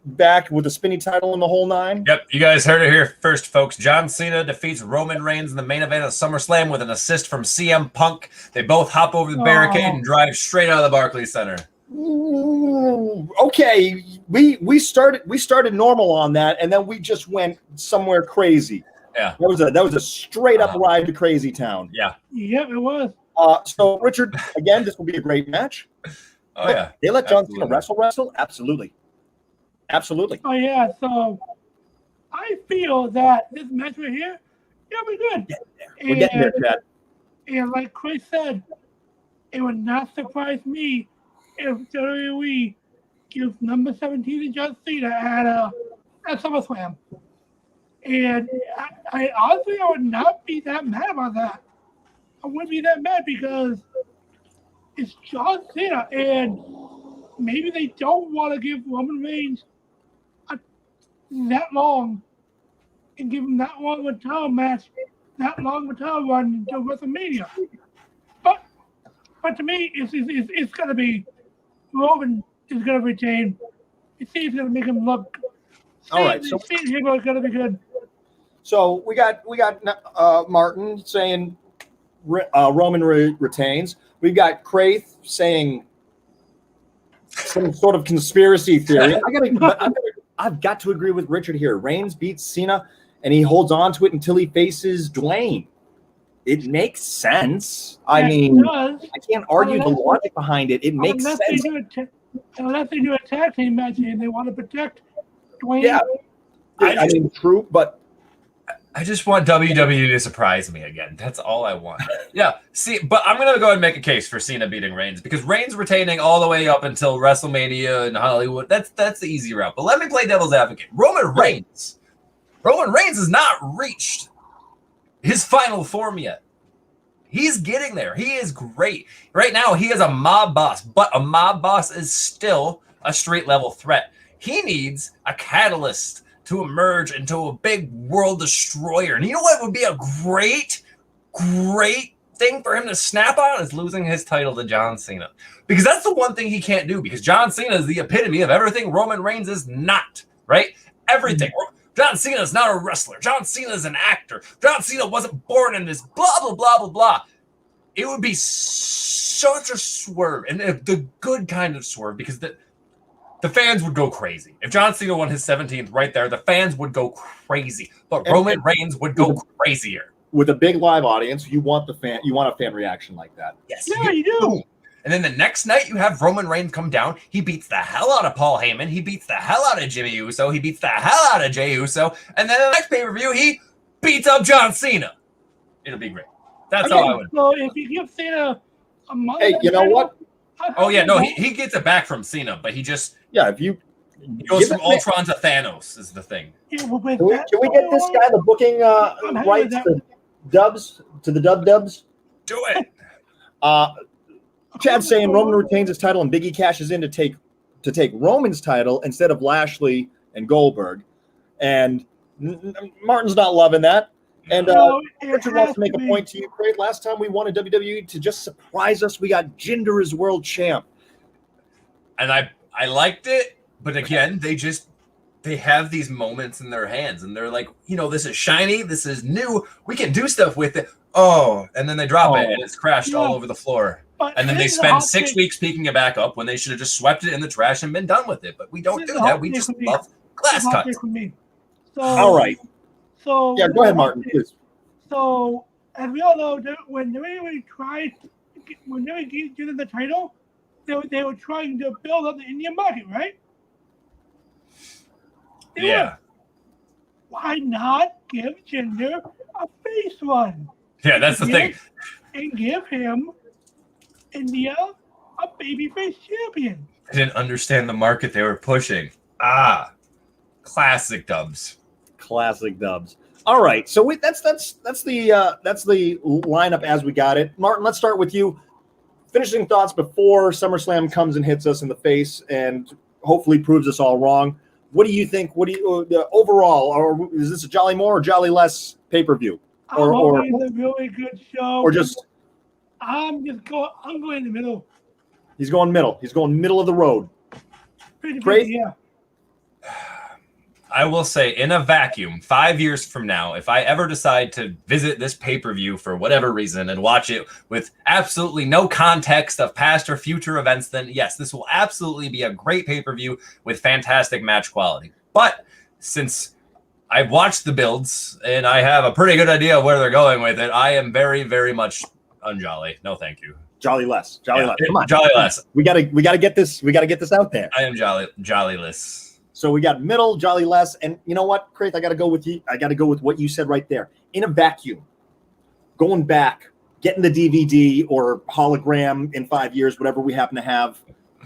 back with a spinny title in the whole nine? Yep, you guys heard it here first, folks. John Cena defeats Roman Reigns in the main event of SummerSlam with an assist from CM Punk. They both hop over the barricade and drive straight out of the Barclays Center. Ooh, okay, we started normal on that, and then we just went somewhere crazy. Yeah, that was a straight up ride to Crazy Town. Yeah. Yep, it was. So Richard, again, this will be a great match. Oh yeah, They let John Cena absolutely. wrestle. Absolutely. Oh yeah, so I feel that this match right here, it'll be good. We're getting there, Chad. And like Chris said, it would not surprise me if WWE gives number 17 to John Cena at SummerSlam. And I honestly, I would not be that mad about that. I wouldn't be that mad because it's John Cena, and maybe they don't want to give Roman Reigns that long and give him that long of a title match, that long of a title run until WrestleMania. But to me, it's gonna be Roman is gonna retain. It's gonna make him look. All right, so Him is gonna be good. So we got Martin saying Roman retains. We've got Craith saying some sort of conspiracy theory. I've got to agree with Richard here. Reigns beats Cena, and he holds on to it until he faces Dwayne. It makes sense. I mean, I can't argue the logic behind it. It makes sense. Unless they do a tag team match and they want to protect Dwayne. Yeah, I mean, true, but I just want WWE to surprise me again. That's all I want. Yeah, see, but I'm going to go ahead and make a case for Cena beating Reigns because Reigns retaining all the way up until WrestleMania in Hollywood, that's the easy route. But let me play devil's advocate. Roman Reigns has not reached his final form yet. He's getting there. He is great. Right now, he is a mob boss, but a mob boss is still a street level threat. He needs a catalyst to emerge into a big world destroyer. And you know what would be a great thing for him to snap on is losing his title to John Cena. Because that's the one thing he can't do, because John Cena is the epitome of everything Roman Reigns is not, right? Everything. John Cena is not a wrestler. John Cena is an actor. John Cena wasn't born in this blah, blah, blah, blah, blah. It would be such a swerve, and the good kind of swerve, because the fans would go crazy. If John Cena won his 17th right there, the fans would go crazy. But Roman Reigns would go crazier. With a big live audience, you want a fan reaction like that. Yes. Yeah, you do. Boom. And then the next night, you have Roman Reigns come down. He beats the hell out of Paul Heyman. He beats the hell out of Jimmy Uso. He beats the hell out of Jey Uso. And then the next pay-per-view, he beats up John Cena. It'll be great. That's how I would. So if you give Cena a month, hey, you know what? Oh yeah, no, he gets it back from Cena, but he goes from Ultron to Thanos is the thing. Yeah, can we get this guy the booking rights to the dubs? Do it. Chad's saying Roman retains his title and Big E cashes in to take Roman's title instead of Lashley and Goldberg. And Martin's not loving that. And Richard wants to make a point to you, Craig. Last time we wanted WWE to just surprise us, we got Jinder as world champ. And I liked it, but again, they have these moments in their hands, and they're like, this is shiny, this is new, we can do stuff with it. Oh, and then they drop it, and it's crashed all over the floor. And then they spend 6 weeks picking it back up when they should have just swept it in the trash and been done with it. But we don't do that. We just love glass cuts. All right. So yeah, go ahead, Martin, please. So as we all know, when they get the title, they were trying to build up the Indian market, right? Yeah. Why not give Jinder a face run? Yeah, that's the thing. And give him India a babyface champion. I didn't understand the market they were pushing. Classic dubs. Classic dubs. All right, so that's the lineup as we got it. Martin, let's start with you. Finishing thoughts before SummerSlam comes and hits us in the face and hopefully proves us all wrong. What do you think? What do you overall? Or is this a Jolly More or Jolly Less pay-per-view? Or it's a really good show. Or just I'm going in the middle. He's going middle. He's going middle of the road. Great. Yeah. I will say, in a vacuum, 5 years from now, if I ever decide to visit this pay-per-view for whatever reason and watch it with absolutely no context of past or future events, then yes, this will absolutely be a great pay-per-view with fantastic match quality. But since I've watched the builds and I have a pretty good idea of where they're going with it, I am very, very much Unjolly. No, thank you. Jolly less. Come on. Jolly less. We gotta get this out there. I am jollyless. So we got middle, jolly less, and you know what, Craith? I gotta go with you. I gotta go with what you said right there. In a vacuum, going back, getting the DVD or hologram in 5 years, whatever we happen to have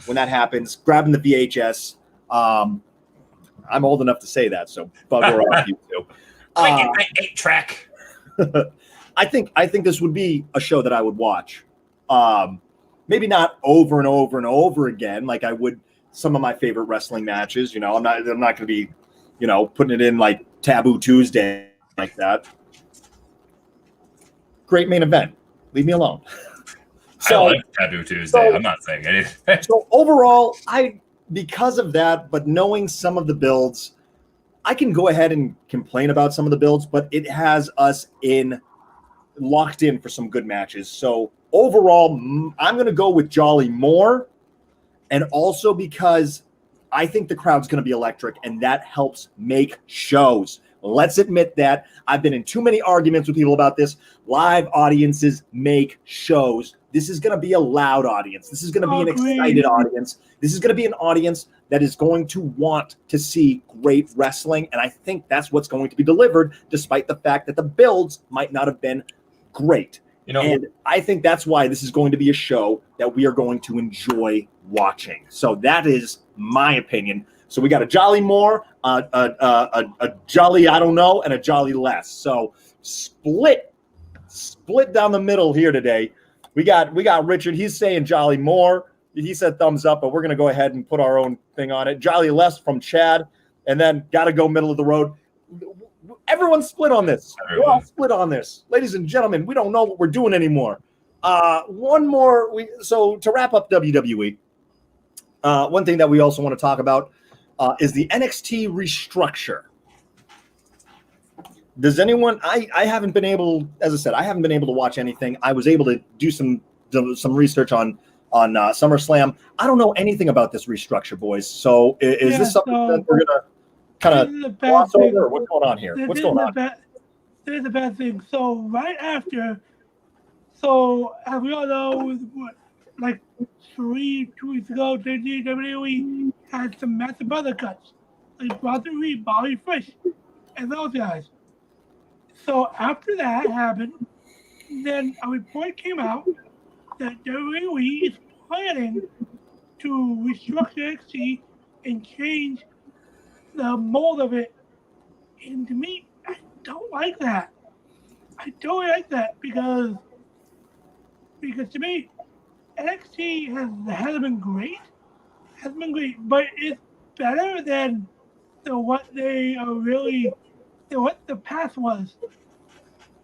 when that happens, grabbing the VHS. I'm old enough to say that, so bugger off you two. Get my 8-track. I think this would be a show that I would watch. Maybe not over and over and over again, like I would some of my favorite wrestling matches. You know, I'm not going to be, you know, putting it in like Taboo Tuesday like that. Great main event. Leave me alone. So, I like Taboo Tuesday. I'm not saying anything. So overall, because of that, but knowing some of the builds, I can go ahead and complain about some of the builds, but it has us locked in for some good matches. So overall, I'm going to go with Jolly more, and also because I think the crowd's going to be electric, and that helps make shows. Let's admit that. I've been in too many arguments with people about this. Live audiences make shows. This is going to be a loud audience. This is going to be an excited audience. This is going to be an audience that is going to want to see great wrestling, and I think that's what's going to be delivered, despite the fact that the builds might not have been great. You know, and I think that's why this is going to be a show that we are going to enjoy watching. So that is my opinion. So we got a Jolly more, a Jolly I don't know, and a Jolly less. So split down the middle here today. We got Richard. He's saying Jolly more. He said thumbs up, but we're gonna go ahead and put our own thing on it. Jolly less from Chad, and then got to go middle of the road. Everyone's split on this. We're all split on this, ladies and gentlemen. We don't know what we're doing anymore. One more. So to wrap up WWE, one thing that we also want to talk about is the NXT restructure. Does anyone? I haven't been able, as I said, I haven't been able to watch anything. I was able to do some research on SummerSlam. I don't know anything about this restructure, boys. So is this something that we're gonna kind of gloss over? Or what's going on here? What's going on? There's a bad thing. So right after, as we all know, like 2 weeks ago, WWE had some massive other cuts, like Bronson Reed, Bobby Fish, and those guys. So after that happened, then a report came out that WWE is planning to restructure NXT and change the mold of it. And to me, I don't like that. I don't like that because to me, NXT hasn't been great. Hasn't been great, but it's better than what the past was.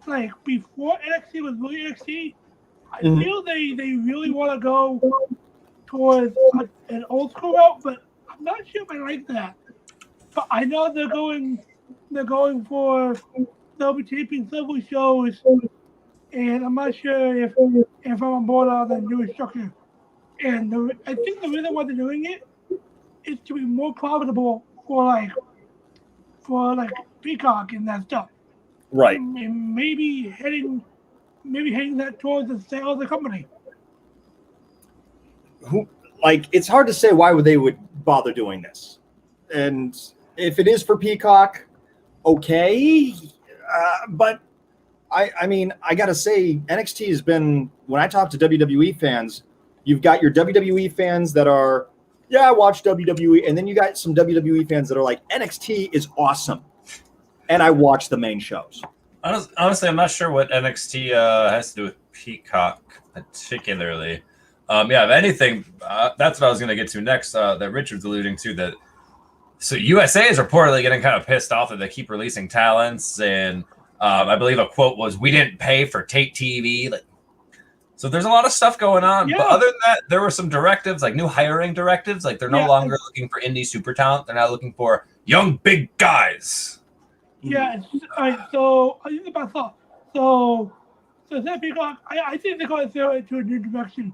Like before NXT was really NXT, I feel they really want to go towards an old school route, but I'm not sure if I like that. But I know they're going for they'll be taping several shows, and I'm not sure if I'm on board on the new structure. And I think the reason why they're doing it is to be more profitable for Peacock and that stuff. Right. And maybe heading that towards the sale of the company. It's hard to say why they would bother doing this. And if it is for Peacock, okay. But I mean, I got to say, NXT has been, when I talk to WWE fans, you've got your WWE fans that are, yeah, I watch WWE. And then you got some WWE fans that are like, NXT is awesome. And I watch the main shows. Honestly, I'm not sure what NXT has to do with Peacock particularly. If anything, that's what I was going to get to next. That Richard's alluding to So USA is reportedly getting kind of pissed off that they keep releasing talents, and I believe a quote was, "We didn't pay for tape TV." So there's a lot of stuff going on. Yeah. But other than that, there were some directives, like new hiring directives. Like they're no longer looking for indie super talent; they're now looking for young big guys. Yeah, all right, so I think about that. So that Peacock, I think they're going to throw it to a new direction,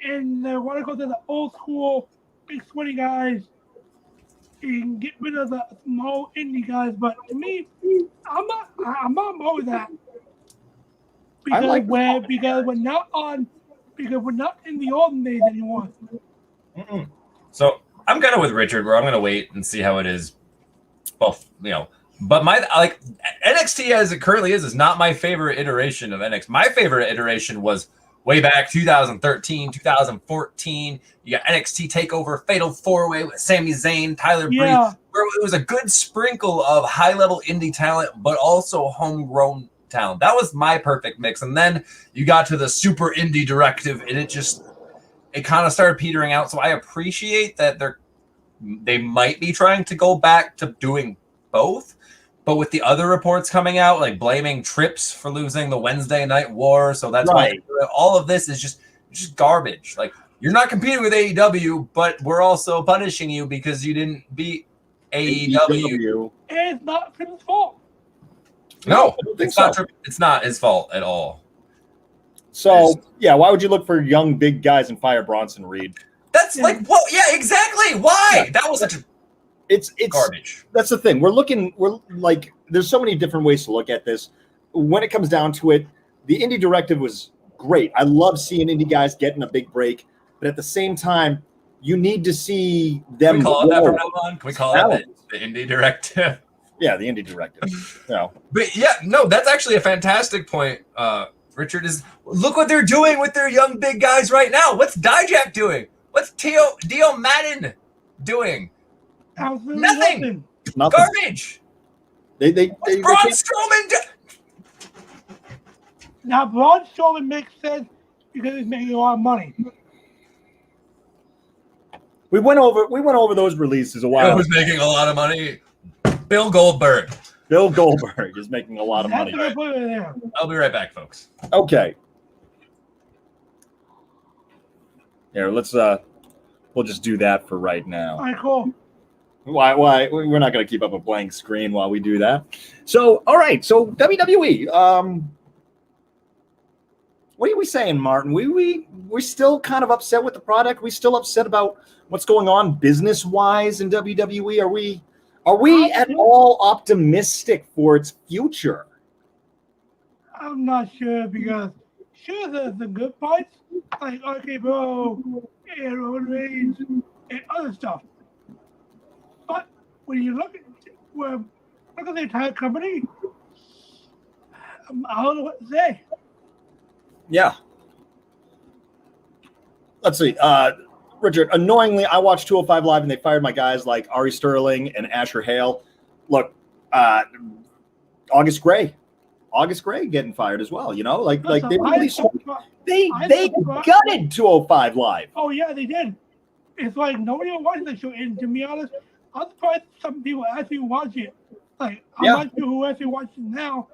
and they want to go to the old school, big sweaty guys, and get rid of the small indie guys. But to me, I'm not on board with that. because like we're not in the olden days anymore. Mm-mm. So I'm kind of with Richard, where I'm going to wait and see how it is. Well, but my NXT as it currently is not my favorite iteration of NXT. My favorite iteration was way back 2013, 2014. You got NXT Takeover, Fatal 4-Way with Sami Zayn, Tyler Breeze, where it was a good sprinkle of high-level indie talent, but also homegrown talent. That was my perfect mix. And then you got to the super indie directive, and it kind of started petering out. So I appreciate that they might be trying to go back to doing both. But with the other reports coming out, like blaming Trips for losing the Wednesday Night War, so that's why all of this is just garbage. Like, you're not competing with AEW, but we're also punishing you because you didn't beat AEW. And it's not Trips' fault. No, it's not his fault at all. So, why would you look for young big guys and fire Bronson Reed? That's like, well, yeah, exactly. Why? Yeah. That was such a it's garbage. That's the thing. We're like, there's so many different ways to look at this. When it comes down to it, the indie directive was great. I love seeing indie guys getting a big break, but at the same time, you need to see them. Can we call it that from now on? Can we call it the indie directive? Yeah, the indie directive. But yeah, no, that's actually a fantastic point. Richard, is look what they're doing with their young big guys right now. What's Dijak doing? What's Dio Madden doing? Absolutely Nothing. Garbage. Braun Strowman Now, Braun Strowman makes sense because he's making a lot of money. We went over those releases a while. Who's making a lot of money? Bill Goldberg. Bill Goldberg is making a lot of money. I'll be right back, folks. Okay. Here, let's we'll just do that for right now. All right, cool. Why? We're not going to keep up a blank screen while we do that. So, all right. So WWE. What are we saying, Martin? We're still kind of upset with the product. We still upset about what's going on business-wise in WWE. Are we at all optimistic for its future? I'm not sure because there's the good parts like RK Bro and Roman Reigns and other stuff. But when you look at the entire company, I don't know what to say. Yeah. Let's see. Richard, annoyingly, I watched 205 Live and they fired my guys like Ari Sterling and Asher Hale. Look, August Gray getting fired as well. They gutted 205 Live. Oh yeah, they did. It's like nobody watched the show, and to be honest, I'm surprised some people actually watch it. Like I'm not sure who actually watches it now.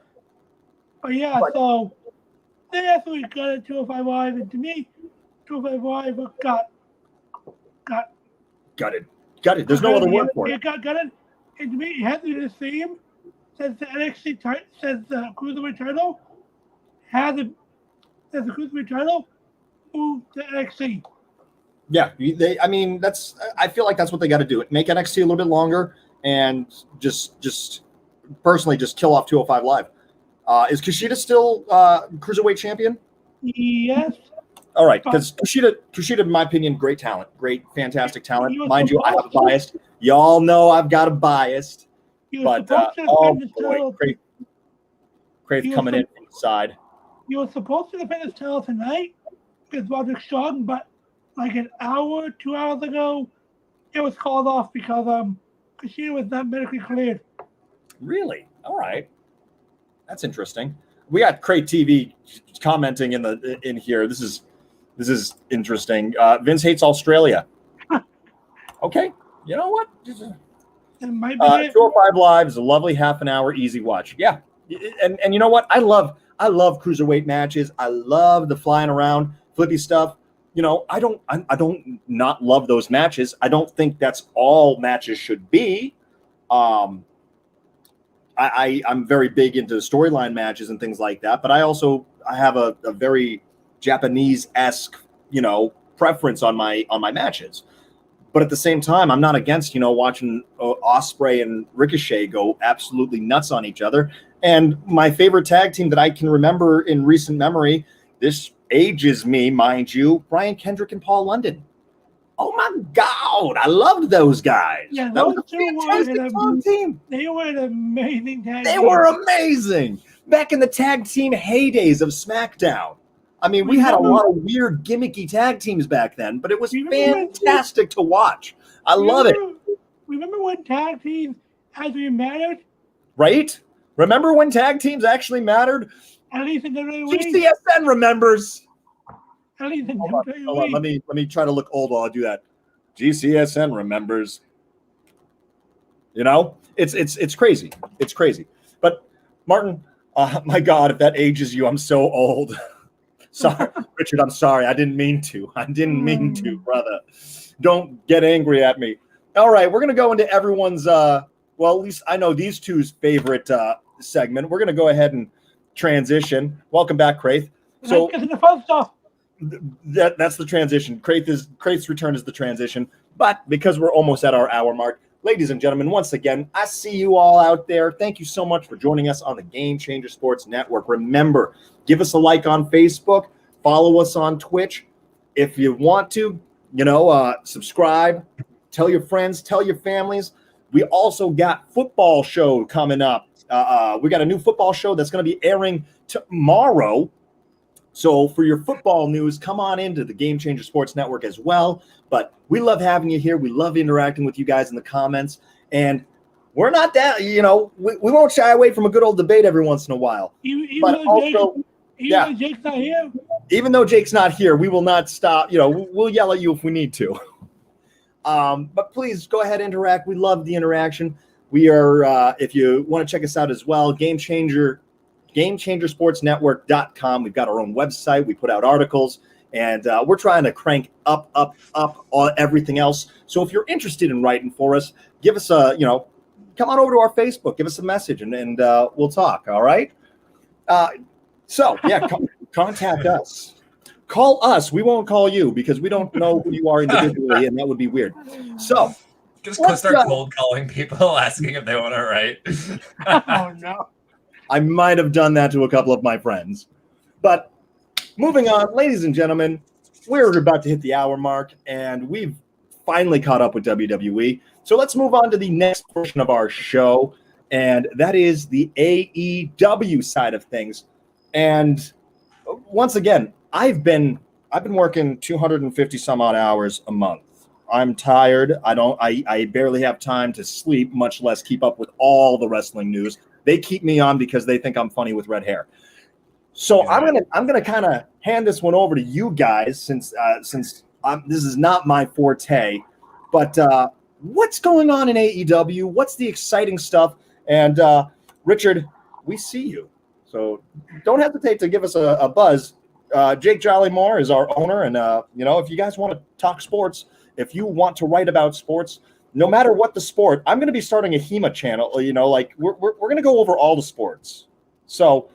But so they actually gutted 205 Live, and to me, 205 Live got gutted. There's no other word for it. It got gutted, and to me, it has to be the same since the NXT since the Cruiserweight title the Cruiserweight title moved to NXT. Yeah, I feel like that's what they got to do. Make NXT a little bit longer and just personally just kill off 205 Live. Is Kushida still Cruiserweight champion? Yes. All right, because Kushida, in my opinion, great talent, fantastic talent. Mind you, I have a bias. Y'all know I've got a bias. But Craith coming in from the side. He was supposed to defend his title tonight against Roderick Strong, but like an hour, 2 hours ago, it was called off because Kushida was not medically cleared. Really? All right. That's interesting. We got Craith TV commenting in here. This is interesting. Vince hates Australia. Okay. You know what? It might be 205 Live is a lovely half an hour easy watch. Yeah. And you know what? I love cruiserweight matches. I love the flying around flippy stuff. I don't not love those matches. I don't think that's all matches should be. I'm very big into storyline matches and things like that, but I have a very Japanese-esque, preference on my matches. But at the same time, I'm not against, watching Ospreay and Ricochet go absolutely nuts on each other. And my favorite tag team that I can remember in recent memory, this ages me, mind you, Brian Kendrick and Paul London. Oh my God, I loved those guys. Yeah, That was those a two fantastic tag team. They were an amazing tag They team. were amazing. Back in the tag team heydays of SmackDown. I mean, we had a lot of weird gimmicky tag teams back then, but it was fantastic to watch. I love it. Remember when tag teams actually mattered? Right? Remember when tag teams actually mattered? At least in the WWE. GCSN remembers. At least in Hold on. Let me try to look old while I do that. GCSN remembers. You know, it's crazy. It's crazy. But Martin, my God, if that ages you, I'm so old. Sorry, Richard. I'm sorry. I didn't mean to. Brother. Don't get angry at me. All right, we're gonna go into everyone's. Well, at least I know these two's favorite segment. We're gonna go ahead and transition. Welcome back, Craith. So the fun stuff. That's the transition. Craith's return is the transition. But because we're almost at our hour mark, ladies and gentlemen, once again, I see you all out there. Thank you so much for joining us on the Game Changer Sports Network. Remember, give us a like on Facebook, follow us on Twitch. If you want to, subscribe, tell your friends, tell your families. We also got football show coming up. We got a new football show that's going to be airing tomorrow. So for your football news, come on into the Game Changer Sports Network as well. But we love having you here. We love interacting with you guys in the comments. And we're not that, we won't shy away from a good old debate every once in a while. Even though Jake's not here. Even though Jake's not here, we will not stop. We'll yell at you if we need to. But please go ahead and interact. We love the interaction. We are, if you want to check us out as well, GameChangerSportsNetwork.com. We've got our own website. We put out articles, and we're trying to crank up on everything else. So if you're interested in writing for us, give us a, come on over to our Facebook, give us a message, and we'll talk. All right. Contact us. Call us. We won't call you because we don't know who you are individually, and that would be weird. So just go start cold calling people, asking if they want to write. Oh no. I might have done that to a couple of my friends. But moving on, ladies and gentlemen, we're about to hit the hour mark, and we've finally caught up with WWE. So let's move on to the next portion of our show, and that is the AEW side of things. And once again, I've been working 250 some odd hours a month. I'm tired. I barely have time to sleep, much less keep up with all the wrestling news. They keep me on because they think I'm funny with red hair. So yeah. I'm gonna kind of hand this one over to you guys since this is not my forte. But what's going on in AEW? What's the exciting stuff? And Richard, we see you, so don't hesitate to give us a buzz. Jake Jollymore is our owner, and if you guys want to talk sports, if you want to write about sports. No matter what the sport, I'm going to be starting a HEMA channel. We're going to go over all the sports. So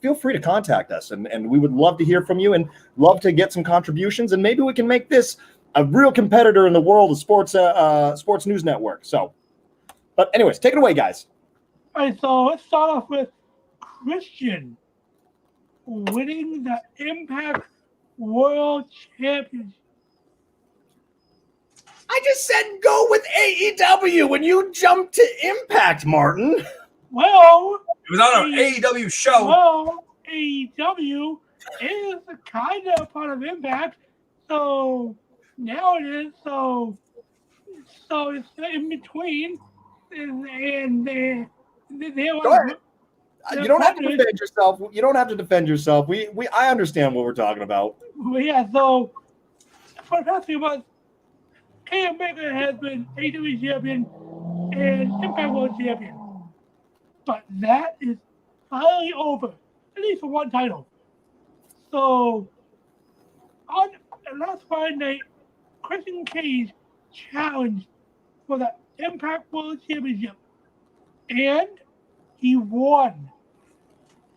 feel free to contact us, and we would love to hear from you and love to get some contributions, and maybe we can make this a real competitor in the world of sports news network. So, but anyways, take it away, guys. All right, so let's start off with Christian winning the Impact World Championship. I just said go with AEW when you jumped to Impact, Martin. Well, it was on an AEW show. Well, AEW is kind of part of Impact, so now it is. So it's in between, and they go ahead. You don't have to defend yourself. You don't have to defend yourself. I understand what we're talking about. Yeah. So for the past few months, Kenny Omega has been AEW champion and Impact World champion. But that is finally over, at least for one title. So, on last Friday night, Christian Cage challenged for the Impact World Championship. And he won.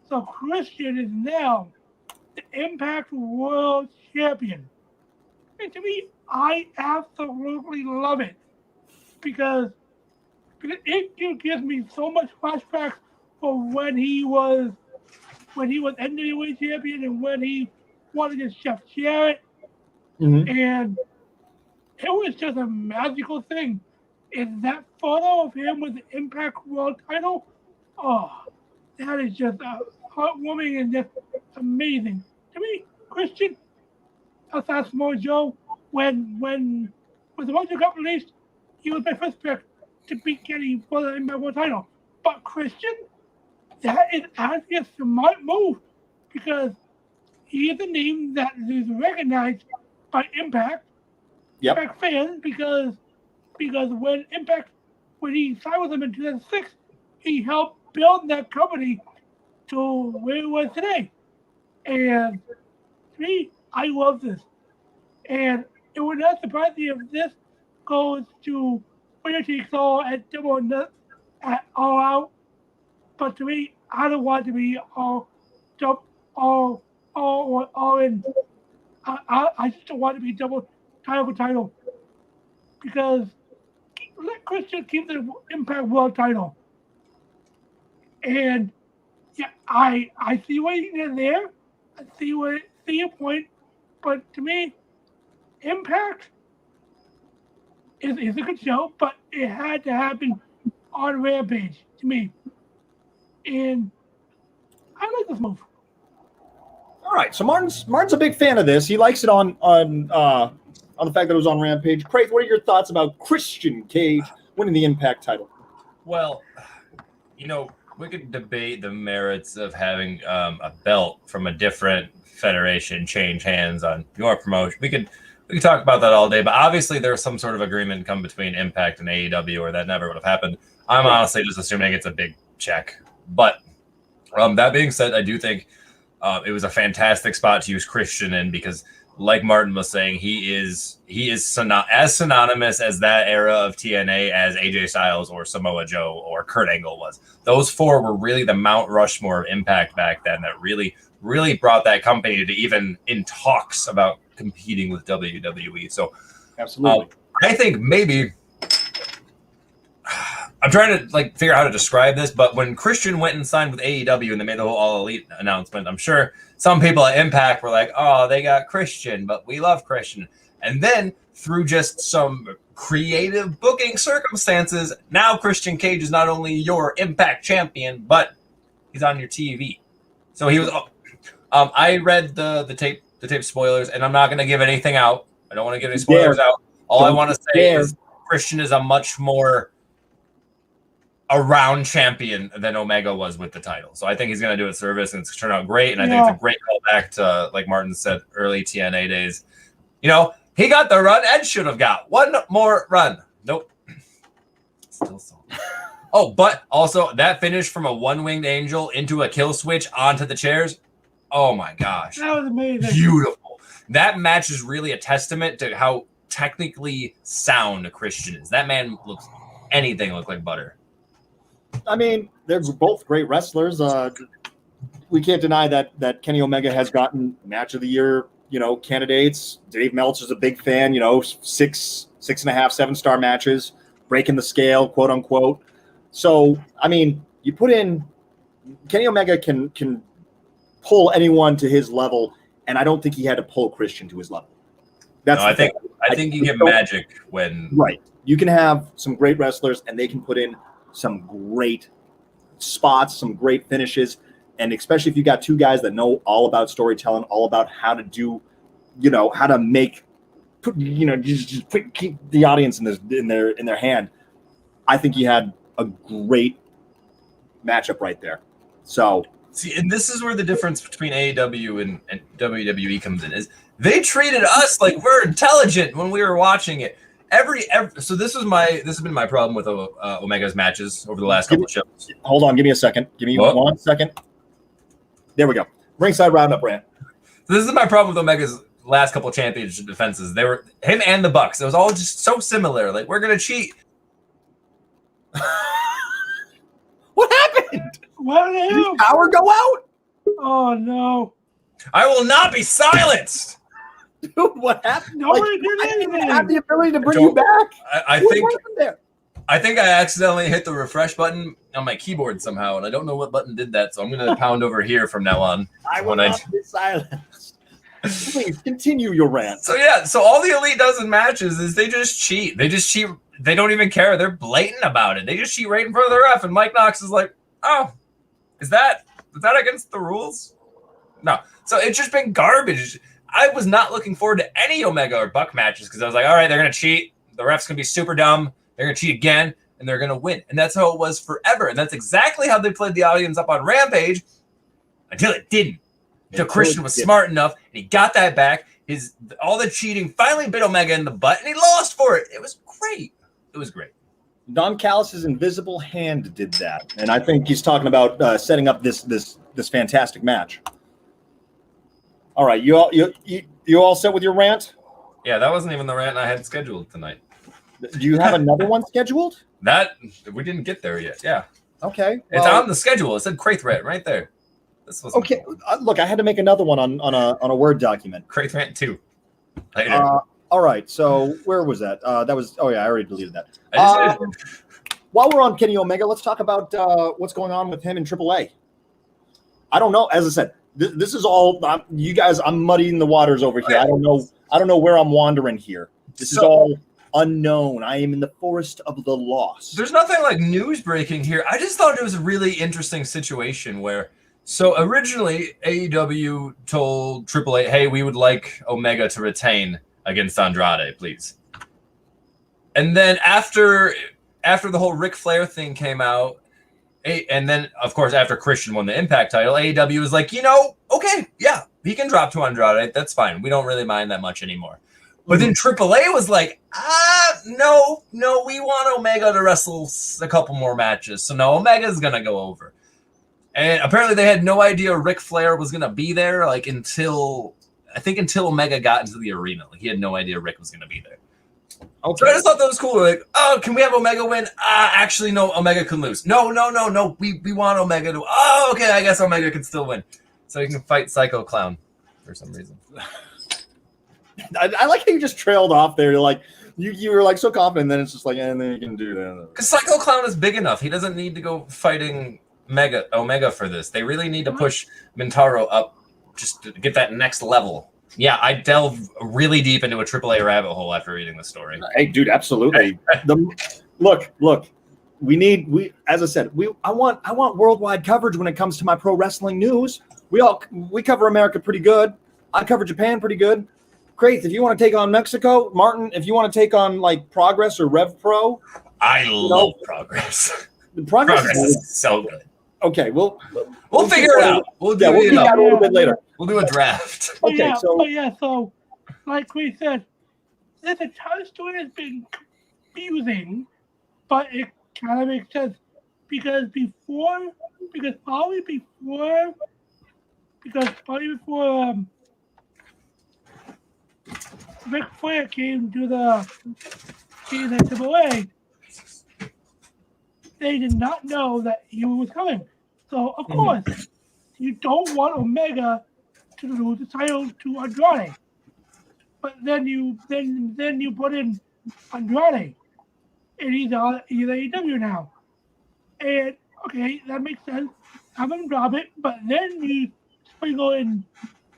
So, Christian is now the Impact World Champion. And to me, I absolutely love it because it gives me so much flashbacks for when he was NWA champion and when he won against Jeff Jarrett. And it was just a magical thing. And that photo of him with the Impact World title, oh, that is just heartwarming and just amazing. To me, Christian, outside Samoa Joe, when the World got released, he was my first pick to beat Kenny for the Impact World title. But Christian, that is actually a smart move because he is a name that is recognized by Impact fans because when he signed with them in 2006, he helped build that company to where it was today. And to me, I love this. And it would not surprise me if this goes to winner takes all at Double or Nothing at All Out. But to me, I don't want it to be all in. I just don't want it to be double title for title because let Christian keep the Impact World title. And yeah, I see what you did there. I see your point, but to me, Impact is a good show, but it had to happen on Rampage to me. And I like this move. All right, so Martin's a big fan of this. He likes it on the fact that it was on Rampage. Craith, what are your thoughts about Christian Cage winning the Impact title? Well, we could debate the merits of having a belt from a different federation change hands on your promotion. We could talk about that all day, but obviously there's some sort of agreement come between Impact and AEW, or that never would have happened. I'm honestly just assuming it's a big check. But that being said, I do think it was a fantastic spot to use Christian in because, like Martin was saying, he is as synonymous as that era of TNA as AJ Styles or Samoa Joe or Kurt Angle was. Those four were really the Mount Rushmore of Impact back then that really, really brought that company to even in talks about competing with WWE. So absolutely, I think maybe I'm trying to figure out how to describe this, but when Christian went and signed with AEW and they made the whole All Elite announcement, I'm sure some people at Impact were like, oh, they got Christian, but we love Christian. And then through just some creative booking circumstances, now Christian Cage is not only your Impact champion, but he's on your TV. So he was. I read the tape spoilers, and I'm not going to give anything out. I don't want to give any spoilers out. All I want to say is Christian is a much more around champion than Omega was with the title. So I think he's going to do it service, and it's going to turn out great. And I think it's a great callback to, like Martin said, early TNA days. He got the run Ed should have got. One more run. Nope. Still so. Oh, but also that finish from a one-winged angel into a kill switch onto the chairs. Oh my gosh. That was amazing. Beautiful. That match is really a testament to how technically sound Christian is. That man looks anything look like butter. I mean, they're both great wrestlers. We can't deny that Kenny Omega has gotten Match of the Year, candidates. Dave Meltzer's a big fan. 6.5, 7-star matches, breaking the scale, quote unquote. So, I mean, you put in Kenny Omega can pull anyone to his level, and I don't think he had to pull Christian to his level. I think you get magic when you can have some great wrestlers, and they can put in some great spots, some great finishes, and especially if you got two guys that know all about storytelling, all about how to do, how to make, keep the audience in their hand. I think he had a great matchup right there. So see, and this is where the difference between AEW and WWE comes in, is they treated us like we're intelligent when we were watching it. So this has been my problem with Omega's matches over the last couple of shows. Hold on, give me a second. Give me 1 second. There we go. Ringside Roundup rant. So this is my problem with Omega's last couple of championship defenses. They were him and the Bucks. It was all just so similar. Like, we're gonna cheat. What happened? What did his power go out? Oh no! I will not be silenced. Dude, what happened? Nobody did anything. I didn't have the ability to bring you back. I think happened there? I think I accidentally hit the refresh button on my keyboard somehow, and I don't know what button did that, so I'm going to pound over here from now on. I will not be silenced. Please continue your rant. So all the Elite does in matches is they just cheat. They just cheat. They don't even care. They're blatant about it. They just cheat right in front of the ref, and Mike Knox is like, oh, is that against the rules? No. So it's just been garbage. I was not looking forward to any Omega or Buck matches because I was like, all right, they're going to cheat. The ref's going to be super dumb. They're going to cheat again, and they're going to win. And that's how it was forever. And that's exactly how they played the audience up on Rampage until it didn't. Until Christian was smart enough, and he got that back. All the cheating finally bit Omega in the butt, and he lost for it. It was great. It was great. Don Callis' invisible hand did that. And I think he's talking about setting up this fantastic match. All right, you all set with your rant? Yeah, that wasn't even the rant I had scheduled tonight. Do you have another one scheduled? That we didn't get there yet. Yeah. Okay. It's on the schedule. It said Craith rant right there. This was okay. Look, I had to make another one on a Word document. Craith rant 2. Later. All right. So where was that? That was. Oh yeah, I already deleted that. While we're on Kenny Omega, let's talk about what's going on with him in AAA. I don't know. As I said, this is all you guys. I'm muddying the waters over here. I don't know where I'm wandering here. This is all unknown. I am in the forest of the lost. There's nothing like news breaking here. I just thought it was a really interesting situation where, so originally AEW told AAA, hey, we would like Omega to retain against Andrade, please. And then after the whole Ric Flair thing came out, and then, of course, after Christian won the Impact title, AEW was like, okay, yeah, he can drop to Andrade. That's fine. We don't really mind that much anymore. But then AAA was like, no, we want Omega to wrestle a couple more matches. So no, Omega's going to go over. And apparently they had no idea Ric Flair was going to be there until Omega got into the arena. Like, he had no idea Rick was going to be there. Okay. So I just thought that was cool. Like, oh, can we have Omega win? Actually, no, Omega can lose. No. We want Omega to. Oh, okay, I guess Omega can still win. So he can fight Psycho Clown for some reason. I like how you just trailed off there. Like you were like so confident, and then it's just like, and then you can do that. Because Psycho Clown is big enough. He doesn't need to go fighting Omega for this. They really need to push Mintaro up just to get that next level. Yeah, I delve really deep into a AAA rabbit hole after reading the story. Hey, dude, absolutely. Look. As I said, I want worldwide coverage when it comes to my pro wrestling news. We cover America pretty good. I cover Japan pretty good. Craith, if you want to take on Mexico, Martin, if you want to take on like Progress or Rev Pro, I love Progress. Progress is so good. Okay, we'll figure it out. We'll do it a little bit later. We'll do a draft. Okay, so like we said, this entire story has been confusing, but it kind of makes sense because probably before Ric Flair came to the AAA, they did not know that he was coming. So of course, you don't want Omega to lose the title to Andrade. But then you put in Andrade, and he's AEW now. And okay, that makes sense. Have him drop it, but then you sprinkle in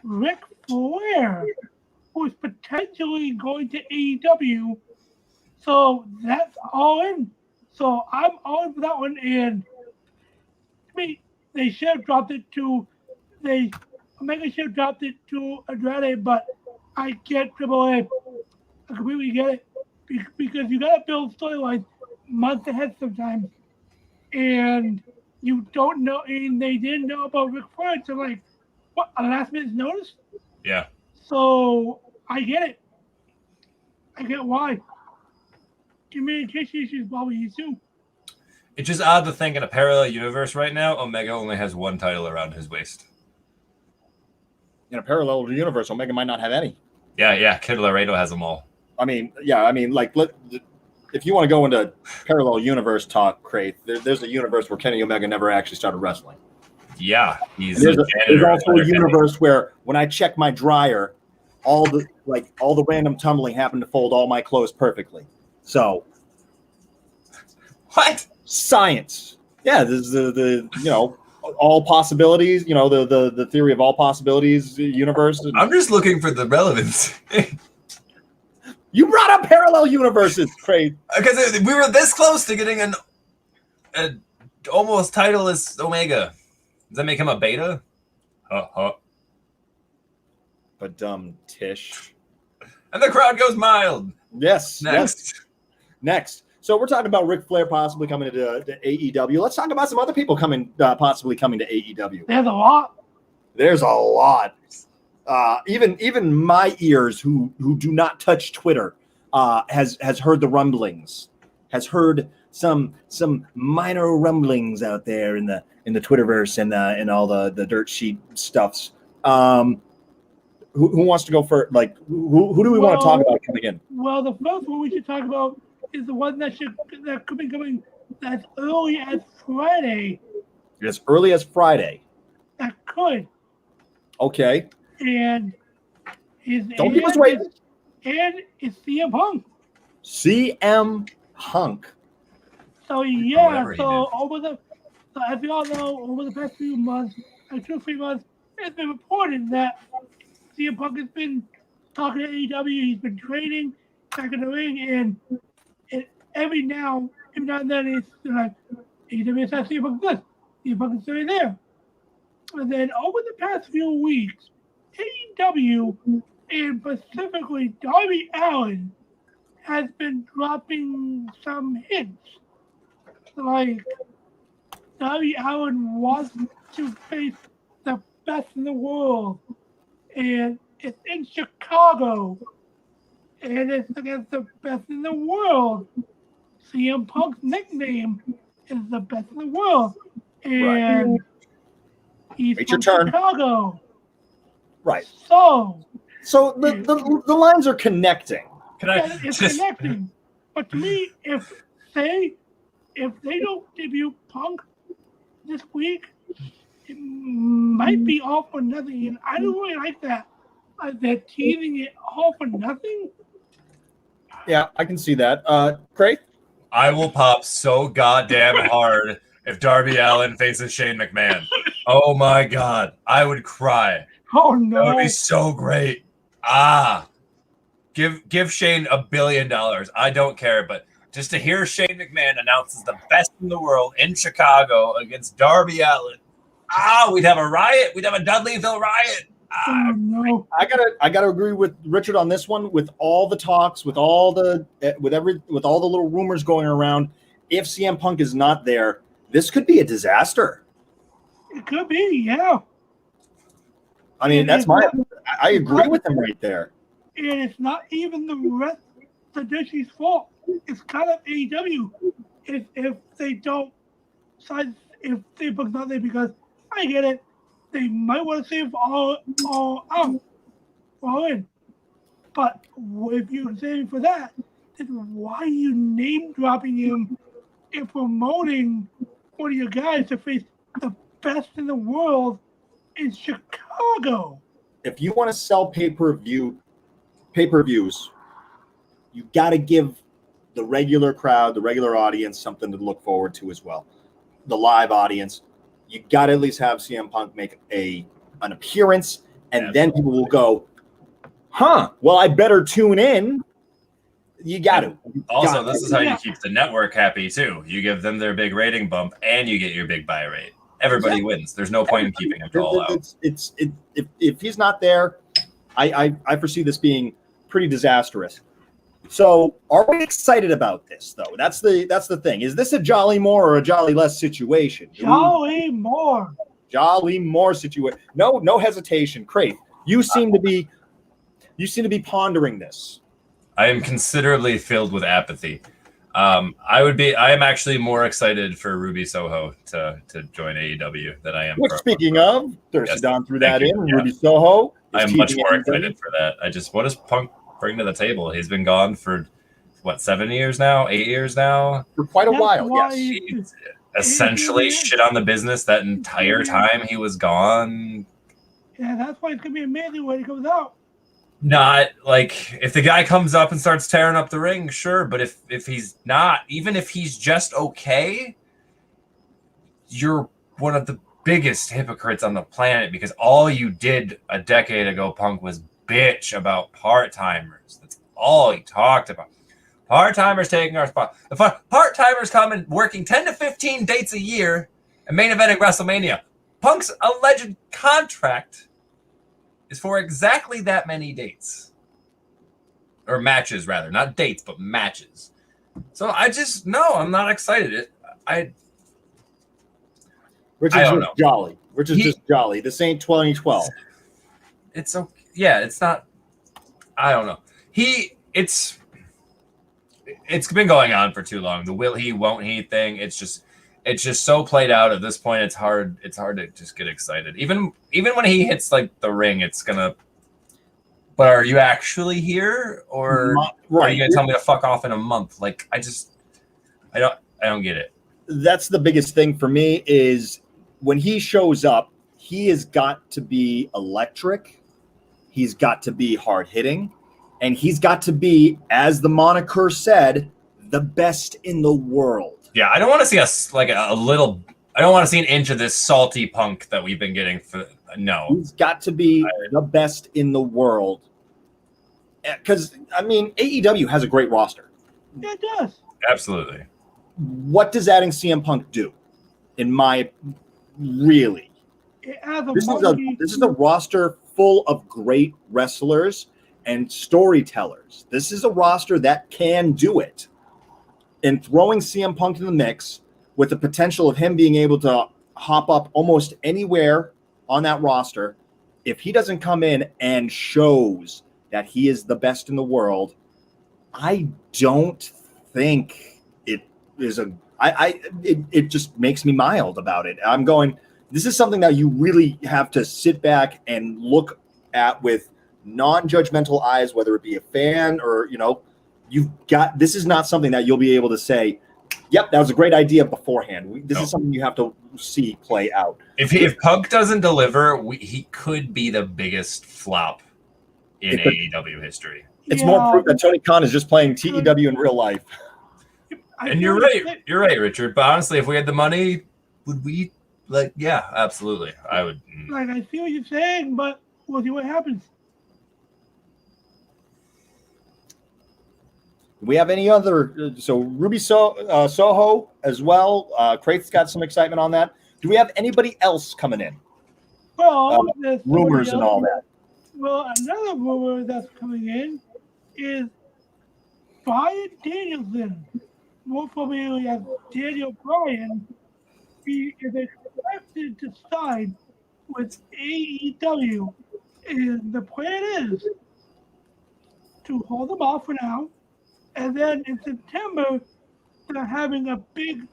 Ric Flair, who is potentially going to AEW. So that's all in. So I'm all in for that one. And I mean, they should have dropped it to Omega should have dropped it to Andrade, but I get AAA. I completely get it because you gotta build storylines months ahead sometimes, and you don't know. And they didn't know about Ric Flair until like what, a last minute's notice. Yeah. So I get it. I get why. Communication issues probably too. It's just odd to think in a parallel universe right now, Omega only has one title around his waist. In a parallel universe, Omega might not have any. Yeah. Kid Laredo has them all. Like, if you want to go into parallel universe talk, Craith, there's a universe where Kenny Omega never actually started wrestling. Yeah, there's also a universe where when I check my dryer, all the random tumbling happened to fold all my clothes perfectly. So What? Science. Yeah, this is the all possibilities. The theory of all possibilities universe. I'm just looking for the relevance. You brought up parallel universes, Craith. Because we were this close to getting an almost titleless Omega. Does that make him a beta? But Tish. And the crowd goes mild. Yes. Next. So we're talking about Ric Flair possibly coming to AEW. Let's talk about some other people possibly coming to AEW. There's a lot. Even my ears, who do not touch Twitter, has heard the rumblings, has heard some minor rumblings out there in the Twitterverse and all the dirt sheet stuffs. Who wants to go first? Like, who do we want to talk about coming in? Well, the first one we should talk about is the one that could be coming as early as Friday. As early as Friday. That could. Okay. And don't keep us waiting. And it's CM Punk. CM Punk. So yeah, as we all know, over the past few months, 2 or 3 months, it's been reported that CM Punk has been talking to AEW. He's been training back in the ring, and every now and then it's like AEW says CM Punk this, CM Punk is still there. And then over the past few weeks, AEW and specifically Darby Allin has been dropping some hints. Like Darby Allin wants to face the best in the world, and it's in Chicago, and it's against the best in the world. CM Punk's nickname is the best in the world, and he's from Chicago. Right. So the lines are connecting. It's connecting. But to me, if they don't debut Punk this week, it might be all for nothing. And I don't really like that. They're teasing it all for nothing. Yeah, I can see that. Craith? I will pop so goddamn hard if Darby Allin faces Shane McMahon. Oh my God. I would cry. Oh no. That would be so great. Give Shane $1 billion. I don't care, but just to hear Shane McMahon announces the best in the world in Chicago against Darby Allin. We'd have a riot. We'd have a Dudleyville riot. Oh no. I gotta agree with Richard on this one. With all the talks, with all the little rumors going around, if CM Punk is not there, this could be a disaster. It could be, yeah. I mean, I agree with him right there. And it's not even the rest of the Disney's fault. It's kind of AEW if they don't decide if they book not there, because I get it. They might want to save all out, all in. But if you're saving for that, then why are you name dropping him and promoting one of your guys to face the best in the world in Chicago? If you want to sell pay-per-views, you got to give the regular crowd, the regular audience, something to look forward to as well. The live audience, you got to at least have CM Punk make an appearance, and then people will go, well, I better tune in. You got to. Also, this is how you keep the network happy, too. You give them their big rating bump, and you get your big buy rate. Everybody wins. There's no point in keeping him all out. If he's not there, I foresee this being pretty disastrous. So, are we excited about this, though? That's the thing. Is this a Jolly More or a Jolly Less situation? Jolly More. Jolly More situation. No hesitation. Craith, you seem to be pondering this. I am considerably filled with apathy. I am actually more excited for Ruby Soho to join AEW than I am. Which, speaking of, Thirsty Don threw that in. Yeah. Ruby Soho. I am much more excited for that. What does Punk bring to the table? He's been gone for 7 years now, 8 years now, for quite a while. Yes, he's essentially shit on the business that entire time he was gone. Yeah, that's why it's gonna be amazing when it comes out. Not like if the guy comes up and starts tearing up the ring, sure. But if he's not, even if he's just okay, you're one of the biggest hypocrites on the planet because all you did a decade ago, Punk, was bitch about part-timers. That's all he talked about. Part-timers taking our spot. If part-timers come and working 10 to 15 dates a year and main eventing WrestleMania, Punk's alleged contract is for exactly that many dates. Or matches, rather. Not dates, but matches. So I'm not excited. Richard's just jolly. Richard's just jolly. This ain't 2012. It's okay. Yeah, it's not. I don't know. It's been going on for too long. The will he, won't he thing. It's just so played out at this point. It's hard to just get excited. Even when he hits like the ring, it's gonna. But are you actually here, or are you gonna tell me to fuck off in a month? Like I don't get it. That's the biggest thing for me is when he shows up, he has got to be electric. He's got to be hard hitting, and he's got to be, as the moniker said, the best in the world. Yeah, I don't want to see I don't want to see an inch of this salty Punk that we've been getting for. No. He's got to be the best in the world. Because, I mean, AEW has a great roster. Yeah, it does. Absolutely. What does adding CM Punk do? Really? This is a roster full of great wrestlers and storytellers. This is a roster that can do it. And throwing CM Punk in the mix with the potential of him being able to hop up almost anywhere on that roster, if he doesn't come in and shows that he is the best in the world, I don't think it is it just makes me mild about it. I'm going, this is something that you really have to sit back and look at with non-judgmental eyes, whether it be a fan or, this is not something that you'll be able to say, yep, that was a great idea beforehand. This is something you have to see play out. If Punk doesn't deliver, he could be the biggest flop in AEW history. It's more proof that Tony Khan is just playing TEW in real life. And you're right, Richard. But honestly, if we had the money, would we? Yeah, absolutely. I would. I see what you're saying, but we'll see what happens. Do we have any other? So Ruby Soho as well. Craith's got some excitement on that. Do we have anybody else coming in? Well, rumors and all that. Well, another rumor that's coming in is Bryan Danielson, more familiarly as Daniel Bryan. He is expected to sign with AEW, and the plan is to hold him off for now, and then in September they're having a big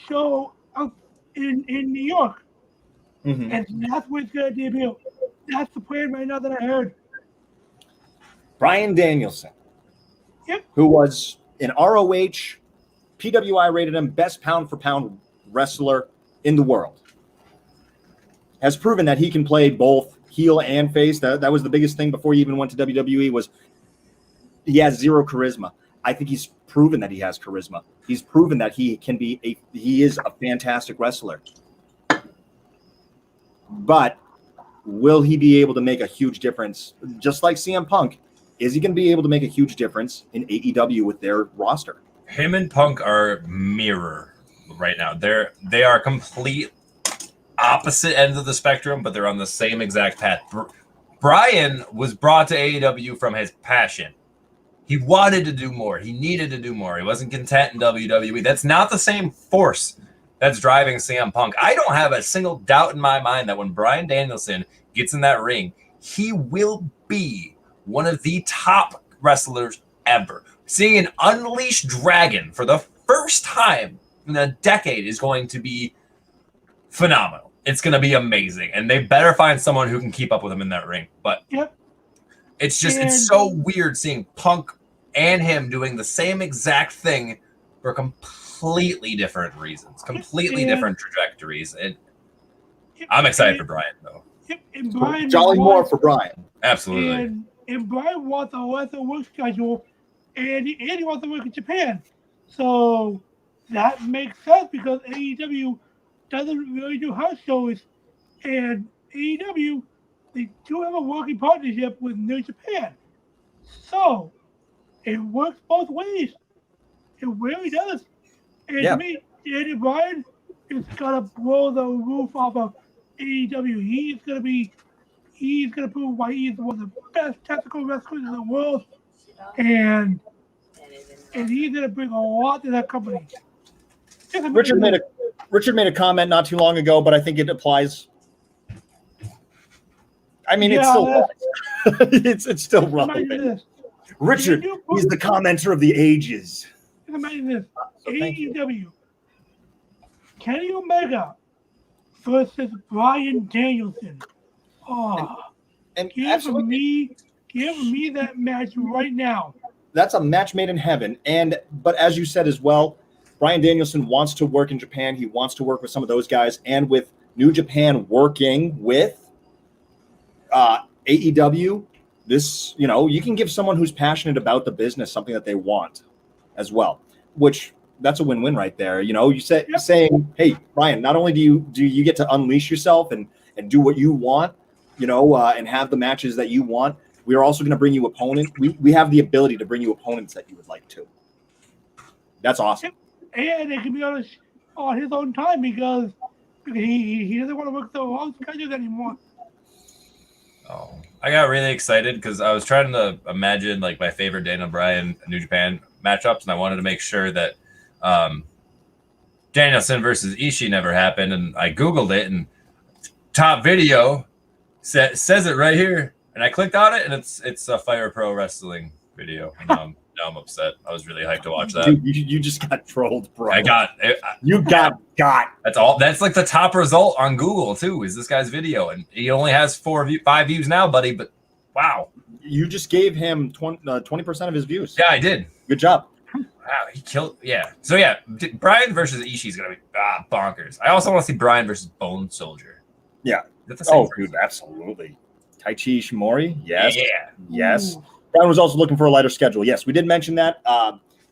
show up in New York, and that's where it's going to debut. That's the plan right now that I heard. Bryan Danielson, who was in ROH, PWI rated him best pound-for-pound wrestler in the world, has proven that he can play both heel and face. That was the biggest thing before he even went to WWE was he has zero charisma. I think he's proven that he has charisma. He's proven that he is a fantastic wrestler. But will he be able to make a huge difference? Just like CM Punk, is he going to be able to make a huge difference in AEW with their roster? Him and Punk are mirror right now. They are complete opposite ends of the spectrum, but they're on the same exact path. Bryan was brought to AEW from his passion. He wanted to do more. He needed to do more. He wasn't content in WWE. That's not the same force that's driving CM Punk. I don't have a single doubt in my mind that when Bryan Danielson gets in that ring, he will be one of the top wrestlers ever. Seeing an unleashed dragon for the first time in a decade is going to be phenomenal. It's going to be amazing. And they better find someone who can keep up with him in that ring. But it's just, it's so weird seeing Punk and him doing the same exact thing for completely different reasons, completely different trajectories. And I'm excited for Bryan, though. And Bryan Jolly more for Bryan. Absolutely. And and Brian wants a lesser work schedule, and he wants to work in Japan. So that makes sense because AEW doesn't really do house shows, and AEW, they do have a working partnership with New Japan. So it works both ways. It really does. And Yeah. to me, Daniel Bryan is gonna blow the roof off of AEW. He's gonna prove why he's one of the best technical wrestlers in the world, and he's gonna bring a lot to that company. Richard made a comment not too long ago, but I think it applies. I mean, it's still it's still relevant. Richard, he's the commenter of the ages. Imagine this: AEW, Kenny Omega versus Bryan Danielson. Oh, and give me that match right now. That's a match made in heaven. But as you said as well, Bryan Danielson wants to work in Japan. He wants to work with some of those guys, and with New Japan working with AEW, this, you can give someone who's passionate about the business something that they want as well, which that's a win-win right there. Saying, hey, Bryan, not only do you get to unleash yourself and do what you want, and have the matches that you want, we are also going to bring you opponents. We have the ability to bring you opponents that you would like to. That's awesome. And it can be on his own time because he doesn't want to work the long schedules anymore. Oh, I got really excited because I was trying to imagine like my favorite Daniel Bryan New Japan matchups, and I wanted to make sure that Danielson versus Ishii never happened. And I Googled it, and top video says it right here. And I clicked on it, and it's a Fire Pro Wrestling video. Now I'm upset. I was really hyped to watch that. Dude, you just got trolled, bro. You got. That's all. That's like the top result on Google too. Is this guy's video, and he only has 5 views now, buddy. But wow, you just gave him 20% of his views. Yeah, I did. Good job. Wow, he killed. Yeah. So yeah, Bryan versus Ishii is gonna be bonkers. I also want to see Bryan versus Bone Soldier. Yeah. Dude, absolutely. Taichi Ishimori, yes. Yeah. Yes. Bryan was also looking for a lighter schedule. Yes, we did mention that.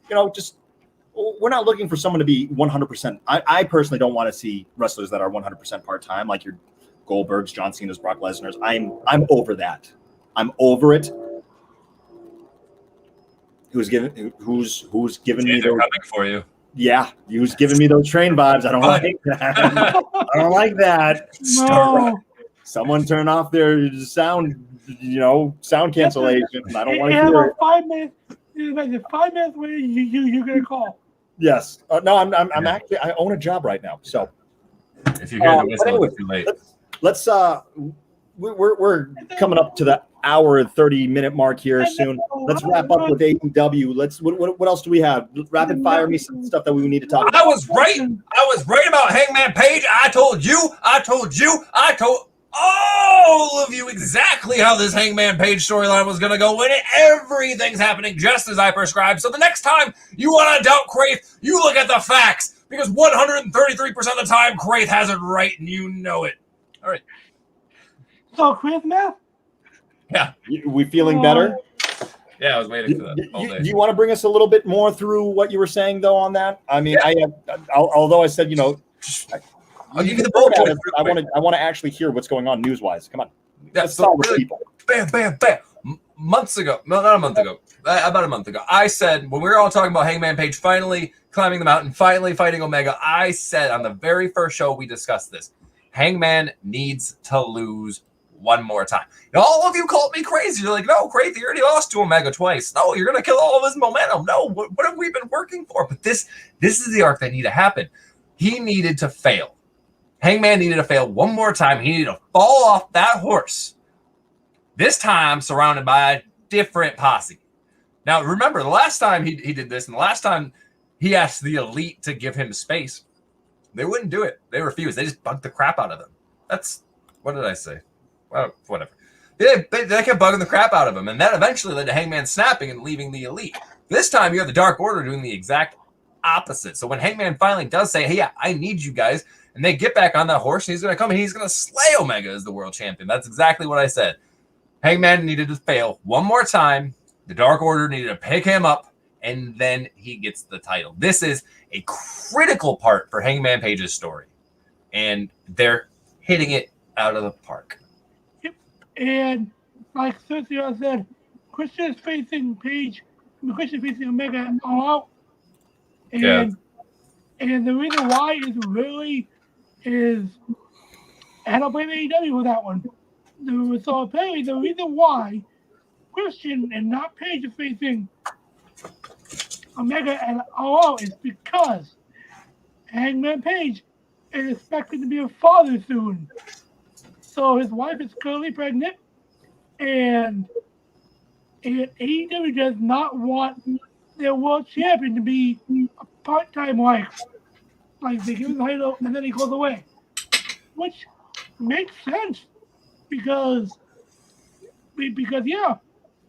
We're not looking for someone to be 100%. I personally don't want to see wrestlers that are 100% part-time, like your Goldbergs, John Cena's, Brock Lesnar's. I'm over that. I'm over it. Who's giving me those? Coming for you. Yeah, who's giving me those train vibes? I don't like that. I don't like that. No. Someone turn off their sound cancellation. I don't want to hear it. 5 minutes. 5 minutes where you're gonna call. Yes. No, I'm actually, I own a job right now. So if you hear the whistle, it's too late. Let's we're coming up to the hour and 30-minute mark here soon. Let's wrap up with AEW. What else do we have? Rapid fire me some stuff that we need to talk about. I was right about Hangman Page. I told all of you exactly how this Hangman Page storyline was going to go in it. Everything's happening just as I prescribed. So the next time you want to doubt Craith, you look at the facts, because 133% of the time Craith has it right, and you know it. All right. So Craith math? Yeah. We feeling better? Yeah, I was waiting for that all day. Do you want to bring us a little bit more through what you were saying, though, on that? I mean, although I said, I'll give you the bullet points. I want to actually hear what's going on news-wise. Come on. Yeah, Let's talk with people. Bam. Months ago, no, not a month ago, about a month ago, I said, when we were all talking about Hangman Page finally climbing the mountain, finally fighting Omega, I said on the very first show we discussed this, Hangman needs to lose one more time. And all of you called me crazy. You're like, no, Craith, you already lost to Omega twice. No, you're going to kill all of his momentum. No, what have we been working for? But this is the arc that needed to happen. He needed to fail. Hangman needed to fail one more time. He needed to fall off that horse. This time surrounded by a different posse. Now, remember, the last time he did this, and the last time he asked the Elite to give him space, they wouldn't do it. They refused. They just bugged the crap out of him. What did I say? Well, whatever. They kept bugging the crap out of him, and that eventually led to Hangman snapping and leaving the Elite. This time, you have the Dark Order doing the exact opposite. So when Hangman finally does say, hey, yeah, I need you guys, and they get back on that horse, and he's going to come and he's going to slay Omega as the world champion. That's exactly what I said. Hangman needed to fail one more time. The Dark Order needed to pick him up, and then he gets the title. This is a critical part for Hangman Page's story, and they're hitting it out of the park. Yep. And like Sergio said, Christian is facing Christian is facing Omega and All Out. And the reason why is I don't blame AEW for that one. So apparently the reason why Christian and not Page are facing Omega and All Out is because Hangman Page is expected to be a father soon. So his wife is currently pregnant, and AEW does not want their world champion to be a part-time wife. Like they give him the title and then he goes away. Which makes sense because yeah,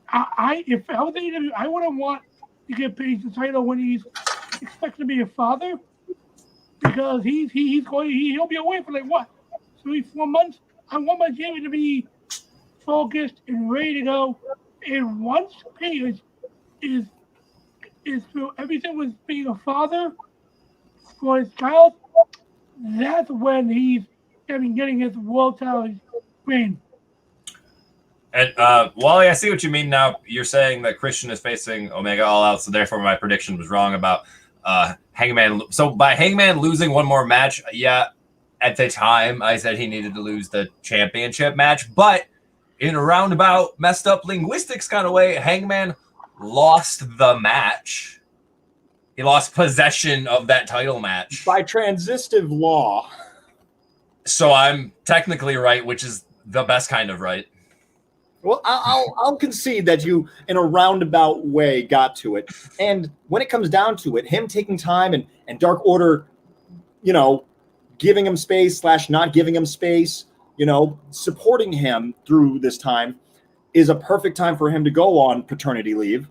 if I was AEW, I wouldn't want to give Page the title when he's expected to be a father because he'll be away for like what 3-4 months. I want my champion to be focused and ready to go. And once Page is through everything with being a father for his child, that's when he's getting his world title reign. And Wally, I see what you mean now. You're saying that Christian is facing Omega All Out, so therefore my prediction was wrong about Hangman. So by Hangman losing one more match, yeah, at the time I said he needed to lose the championship match, but in a roundabout, messed up linguistics kind of way, Hangman lost the match. He lost possession of that title match. By transitive law. So I'm technically right, which is the best kind of right. Well, I'll concede that you, in a roundabout way, got to it. And when it comes down to it, him taking time and Dark Order, giving him space / not giving him space, supporting him through this time is a perfect time for him to go on paternity leave,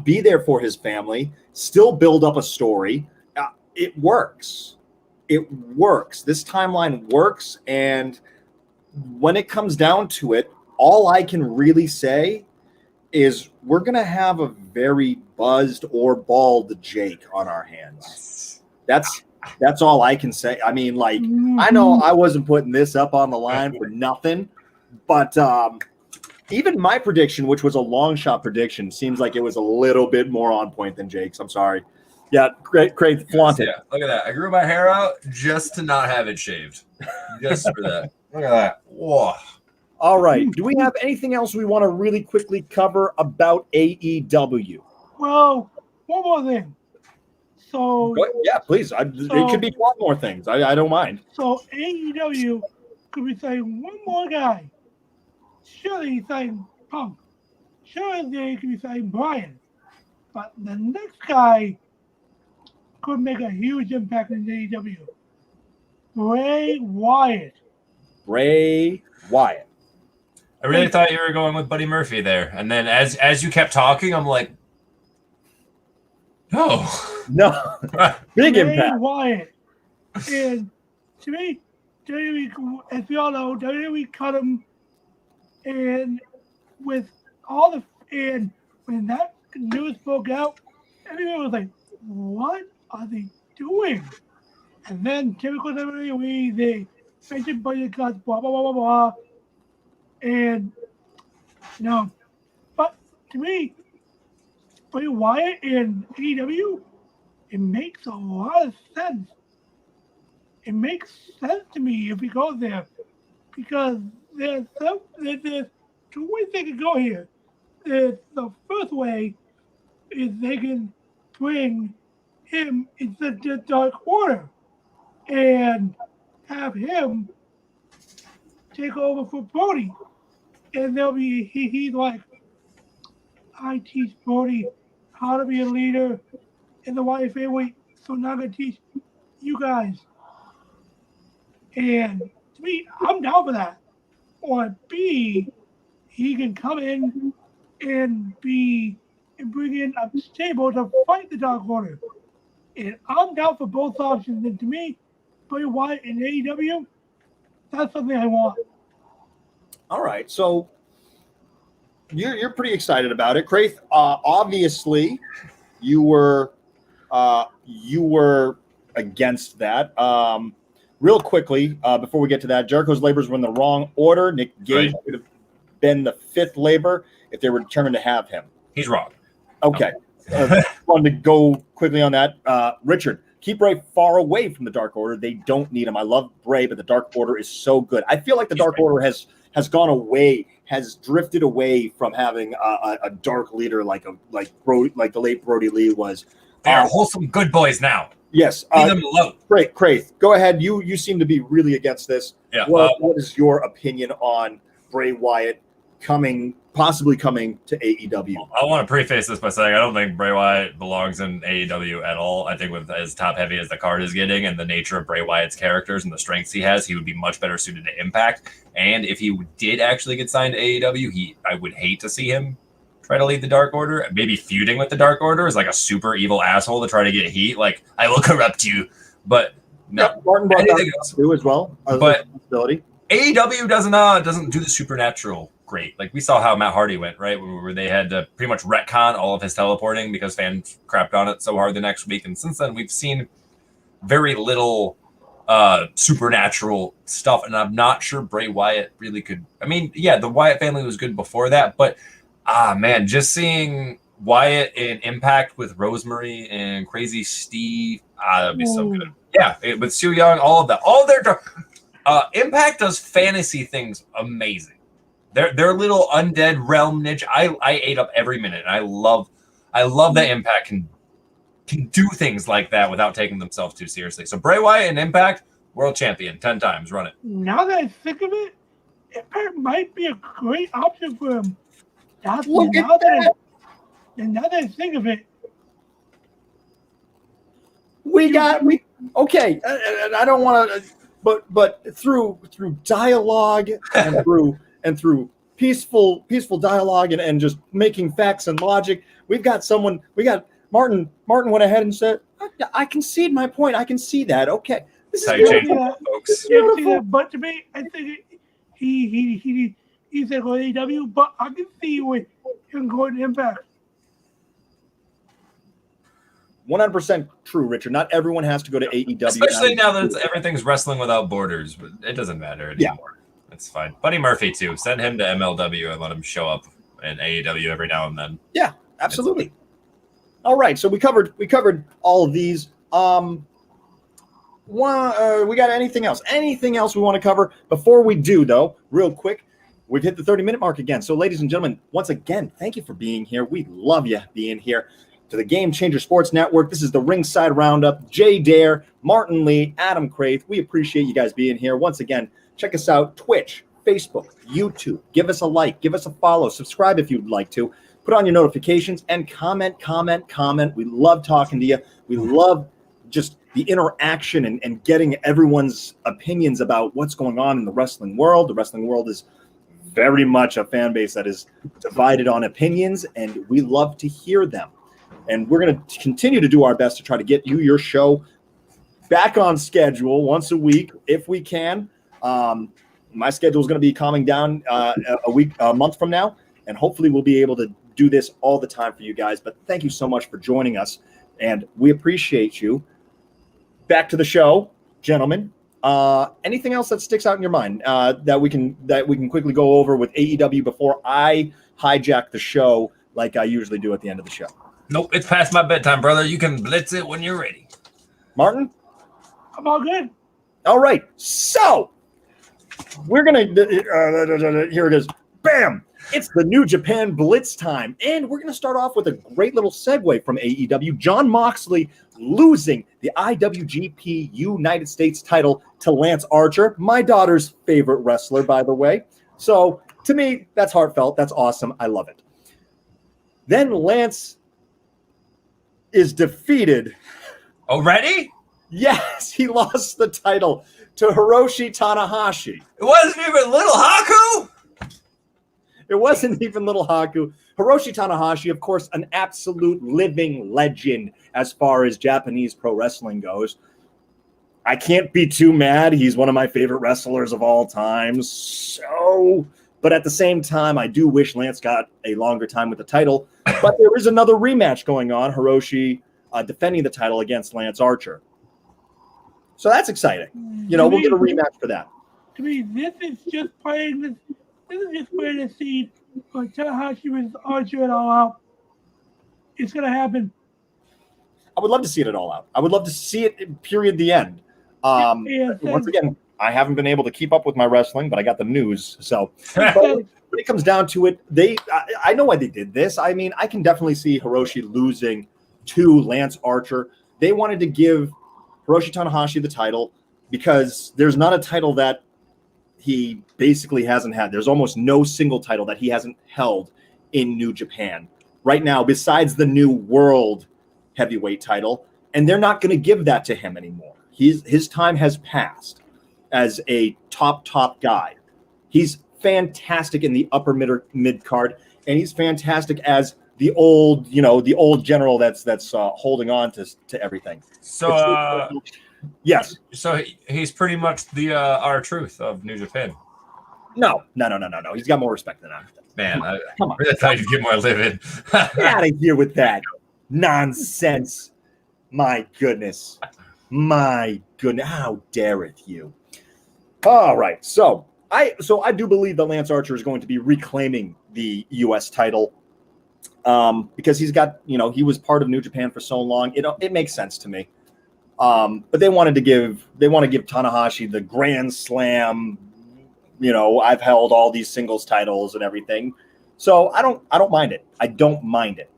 be there for his family, still build up a story. It works. It works. This timeline works. And when it comes down to it, all I can really say is we're going to have a very buzzed or bald Jake on our hands. That's all I can say. I mean, I know I wasn't putting this up on the line for nothing, but even my prediction, which was a long shot prediction, seems like it was a little bit more on point than Jake's. I'm sorry. Yeah, great, flaunt it. Yeah, look at that. I grew my hair out just to not have it shaved. Just for that. Look at that. Whoa. All right. Do we have anything else we want to really quickly cover about AEW? Well, one more thing. So yeah, please. It could be one more things. I don't mind. So AEW could be saying one more guy. Surely he's saying Punk. Surely they could be saying Bryan. But the next guy could make a huge impact in AEW. Bray Wyatt. Bray Wyatt. I really thought you were going with Buddy Murphy there. And then as you kept talking, I'm like, no. Big impact. Wyatt. And to me, WWE, as we all know, WWE cut him. And with all and when that news broke out, everyone was like, what are they doing? And then typical WWE, they mentioned budget cuts, blah, blah, blah, blah, blah. And, but to me, Bray Wyatt and AEW, it makes a lot of sense. It makes sense to me if we go there because there's two ways they can go here. The first way is they can bring him into the Dark Order and have him take over for Brody. And he's like, I teach Brody how to be a leader in the YFA way, so now I'm going to teach you guys. And to me, I'm down for that. Or B, he can come in and bring in a stable to fight the Dark Order. And I'm down for both options. And to me, Bray Wyatt and AEW, that's something I want. All right. So you're pretty excited about it, Craith. Obviously, you were against that. Real quickly, before we get to that, Jericho's labors were in the wrong order. Nick Gage would have been the 5th labor if they were determined to have him. He's wrong. Okay. Wanted to go quickly on that. Richard, keep Bray far away from the Dark Order. They don't need him. I love Bray, but the Dark Order is so good. I feel like the Dark Order has gone away, has drifted away from having a dark leader like the late Brody Lee was. They are wholesome good boys now. Yes. Leave them alone. Great, Craith. Go ahead. You seem to be really against this. Yeah. What is your opinion on Bray Wyatt possibly coming to AEW? I want to preface this by saying I don't think Bray Wyatt belongs in AEW at all. I think with as top heavy as the card is getting and the nature of Bray Wyatt's characters and the strengths he has, he would be much better suited to Impact. And if he did actually get signed to AEW, I would hate to see him try to lead the Dark Order. Maybe feuding with the Dark Order is like a super evil asshole to try to get heat. Like, I will corrupt you. But no. Yeah, Martin brought that too as well. But AEW doesn't do the supernatural great. Like we saw how Matt Hardy went, right? Where they had to pretty much retcon all of his teleporting because fans crapped on it so hard the next week. And since then, we've seen very little supernatural stuff. And I'm not sure Bray Wyatt really could. I mean, yeah, the Wyatt family was good before that. But, man, just seeing Wyatt in Impact with Rosemary and Crazy Steve, that'd be so good. Yeah, with Su Yung, all of that. All their Impact does fantasy things amazing. Their little undead realm niche. I ate up every minute. And I love that Impact can do things like that without taking themselves too seriously. So Bray Wyatt and Impact, world champion, 10 times, run it. Now that I think of it, Impact might be a great option for him. Now that I think of it, okay. And I don't want to, but through dialogue and through peaceful dialogue and just making facts and logic, we got Martin went ahead and said, I concede my point. I can see that. Okay. This is beautiful, folks. But to me, I think he said go to AEW, but I can see with him going to Impact. 100% true, Richard. Not everyone has to go to AEW. Especially now that everything's wrestling without borders, but it doesn't matter anymore. Yeah. It's fine. Buddy Murphy, too. Send him to MLW and let him show up in AEW every now and then. Yeah, absolutely. All right, so we covered all of these. We got anything else? Anything else we want to cover? Before we do, though, real quick, we've hit the 30-minute mark again. So, ladies and gentlemen, once again, thank you for being here. We love you being here. To the Game Changer Sports Network, this is the Ringside Roundup. Jay Dare, Martin Lee, Adam Craith. We appreciate you guys being here. Once again, check us out, Twitch, Facebook, YouTube. Give us a like, give us a follow, subscribe if you'd like to. Put on your notifications and comment. We love talking to you. We love just the interaction and getting everyone's opinions about what's going on in the wrestling world. The wrestling world is very much a fan base that is divided on opinions, and we love to hear them. And we're going to continue to do our best to try to get you your show back on schedule once a week if we can. My schedule is going to be calming down a month from now, and hopefully we'll be able to do this all the time for you guys. But thank you so much for joining us, and we appreciate you. Back to the show, gentlemen. Anything else that sticks out in your mind that we can quickly go over with AEW before I hijack the show like I usually do at the end of the show? Nope, it's past my bedtime, brother. You can blitz it when you're ready. Martin? I'm all good. All right. So, we're going to, here it is. Bam! It's the New Japan Blitz time. And we're going to start off with a great little segue from AEW. Jon Moxley losing the IWGP United States title to Lance Archer, my daughter's favorite wrestler, by the way. So, to me, that's heartfelt. That's awesome. I love it. Then Lance is defeated. Already? Yes, he lost the title to Hiroshi Tanahashi. It wasn't even Little Haku? It wasn't even Little Haku. Hiroshi Tanahashi, of course, an absolute living legend as far as Japanese pro wrestling goes. I can't be too mad. He's one of my favorite wrestlers of all time. So, But at the same time, I do wish Lance got a longer time with the title. But there is another rematch going on. Hiroshi defending the title against Lance Archer. So that's exciting. We'll get a rematch for that. To me, this is just playing the seed for Tanahashi versus Archer at All Out. It's going to happen. I would love to see it at All Out. I would love to see it, period, the end. Once again, I haven't been able to keep up with my wrestling, but I got the news. So but when it comes down to it, I know why they did this. I mean, I can definitely see Hiroshi losing to Lance Archer. They wanted to give Hiroshi Tanahashi the title because there's not a title that he basically hasn't had. There's almost no single title that he hasn't held in New Japan right now, besides the new World Heavyweight title, and they're not going to give that to him anymore. His time has passed as a top guy. He's fantastic in the upper mid card, and he's fantastic as the old general that's holding on to everything. So yes. So he's pretty much the R-Truth of New Japan. No. He's got more respect than that. Man, Come on. I thought you'd get more living. Get out of here with that nonsense. My goodness. How dareth you? All right. So I do believe that Lance Archer is going to be reclaiming the U.S. title because he's got, he was part of New Japan for so long. It makes sense to me. But they want to give Tanahashi the Grand Slam. I've held all these singles titles and everything. So I don't mind it. I don't mind it.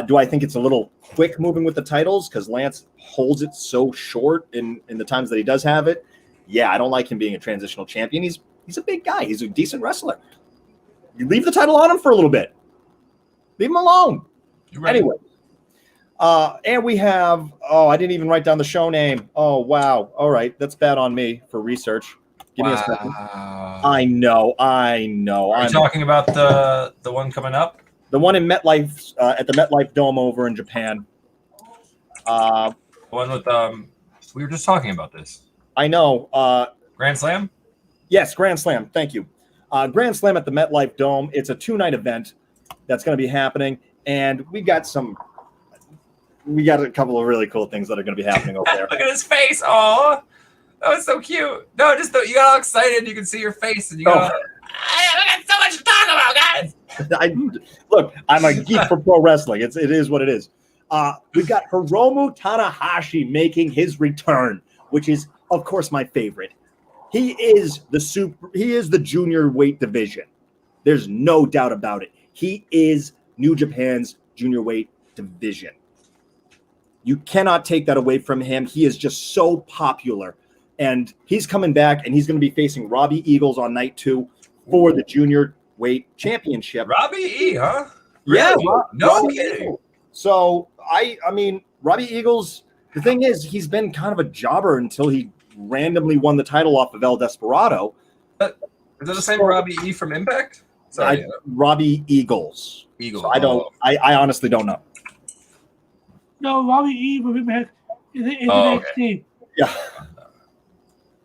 Do I think it's a little quick moving with the titles because Lance holds it so short in the times that he does have it? Yeah, I don't like him being a transitional champion. He's a big guy. He's a decent wrestler. You leave the title on him for a little bit. Leave him alone. Right. Anyway. And we have, I didn't even write down the show name. Oh, wow. All right. That's bad on me for research. Give me a second. I know. Are you talking about the one coming up? The one in MetLife, at the MetLife Dome over in Japan. The one with, we were just talking about this. I know. Grand Slam? Yes, Grand Slam. Thank you. Grand Slam at the MetLife Dome. It's a 2-night event that's going to be happening. And we got a couple of really cool things that are going to be happening over there. Look at his face. Oh, that was so cute. No, you got all excited. You can see your face, and you go, I got so much to talk about, guys. Look, I'm a geek for pro wrestling. It is what it is. We've got Hiromu Tanahashi making his return, which is, of course, my favorite. He is the junior weight division. There's no doubt about it. He is New Japan's junior weight division. You cannot take that away from him. He is just so popular. And he's coming back, and he's going to be facing Robbie Eagles on night 2 for the junior weight championship. Robbie E, huh? Yeah. Really? No kidding. So, I mean, Robbie Eagles, the thing is, he's been kind of a jobber until he randomly won the title off of El Desperado. Is that the same Robbie E from Impact? Sorry. Robbie Eagles. So I honestly don't know. No, Robbie E from Impact is NXT. Okay. Yeah.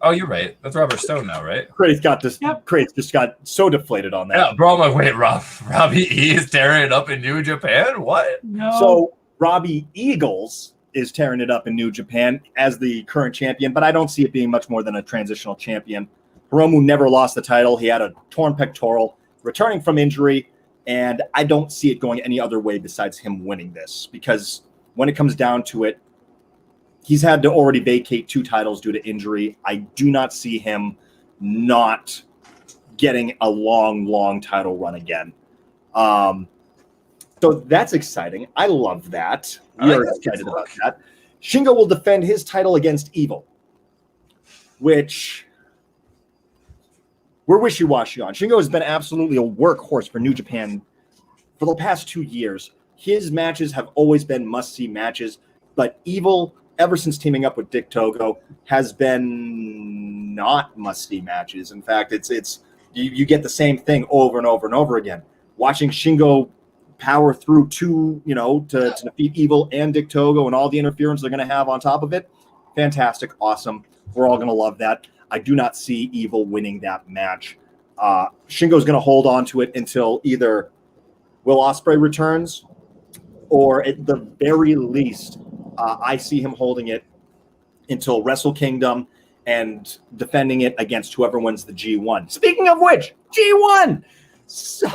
Oh, you're right. That's Robert Stone now, right? Craith just got so deflated on that. Yeah, bro, I'm like, wait, Robbie E is tearing it up in New Japan? What? No. So Robbie Eagles is tearing it up in New Japan as the current champion, but I don't see it being much more than a transitional champion. Hiromu never lost the title. He had a torn pectoral, returning from injury, and I don't see it going any other way besides him winning this because when it comes down to it, he's had to already vacate 2 titles due to injury. I do not see him not getting a long title run again. So that's exciting. I love that. We are excited about that. Shingo will defend his title against Evil, which we're wishy-washy on. Shingo has been absolutely a workhorse for New Japan for the past 2 years. His matches have always been must-see matches, but Evil, ever since teaming up with Dick Togo, has been not must-see matches. In fact, it's you get the same thing over and over and over again. Watching Shingo power through to defeat Evil and Dick Togo and all the interference they're going to have on top of it, fantastic, awesome. We're all going to love that. I do not see Evil winning that match. Shingo's going to hold on to it until either Will Ospreay returns, or at the very least, I see him holding it until Wrestle Kingdom and defending it against whoever wins the G1. Speaking of which, G1! So,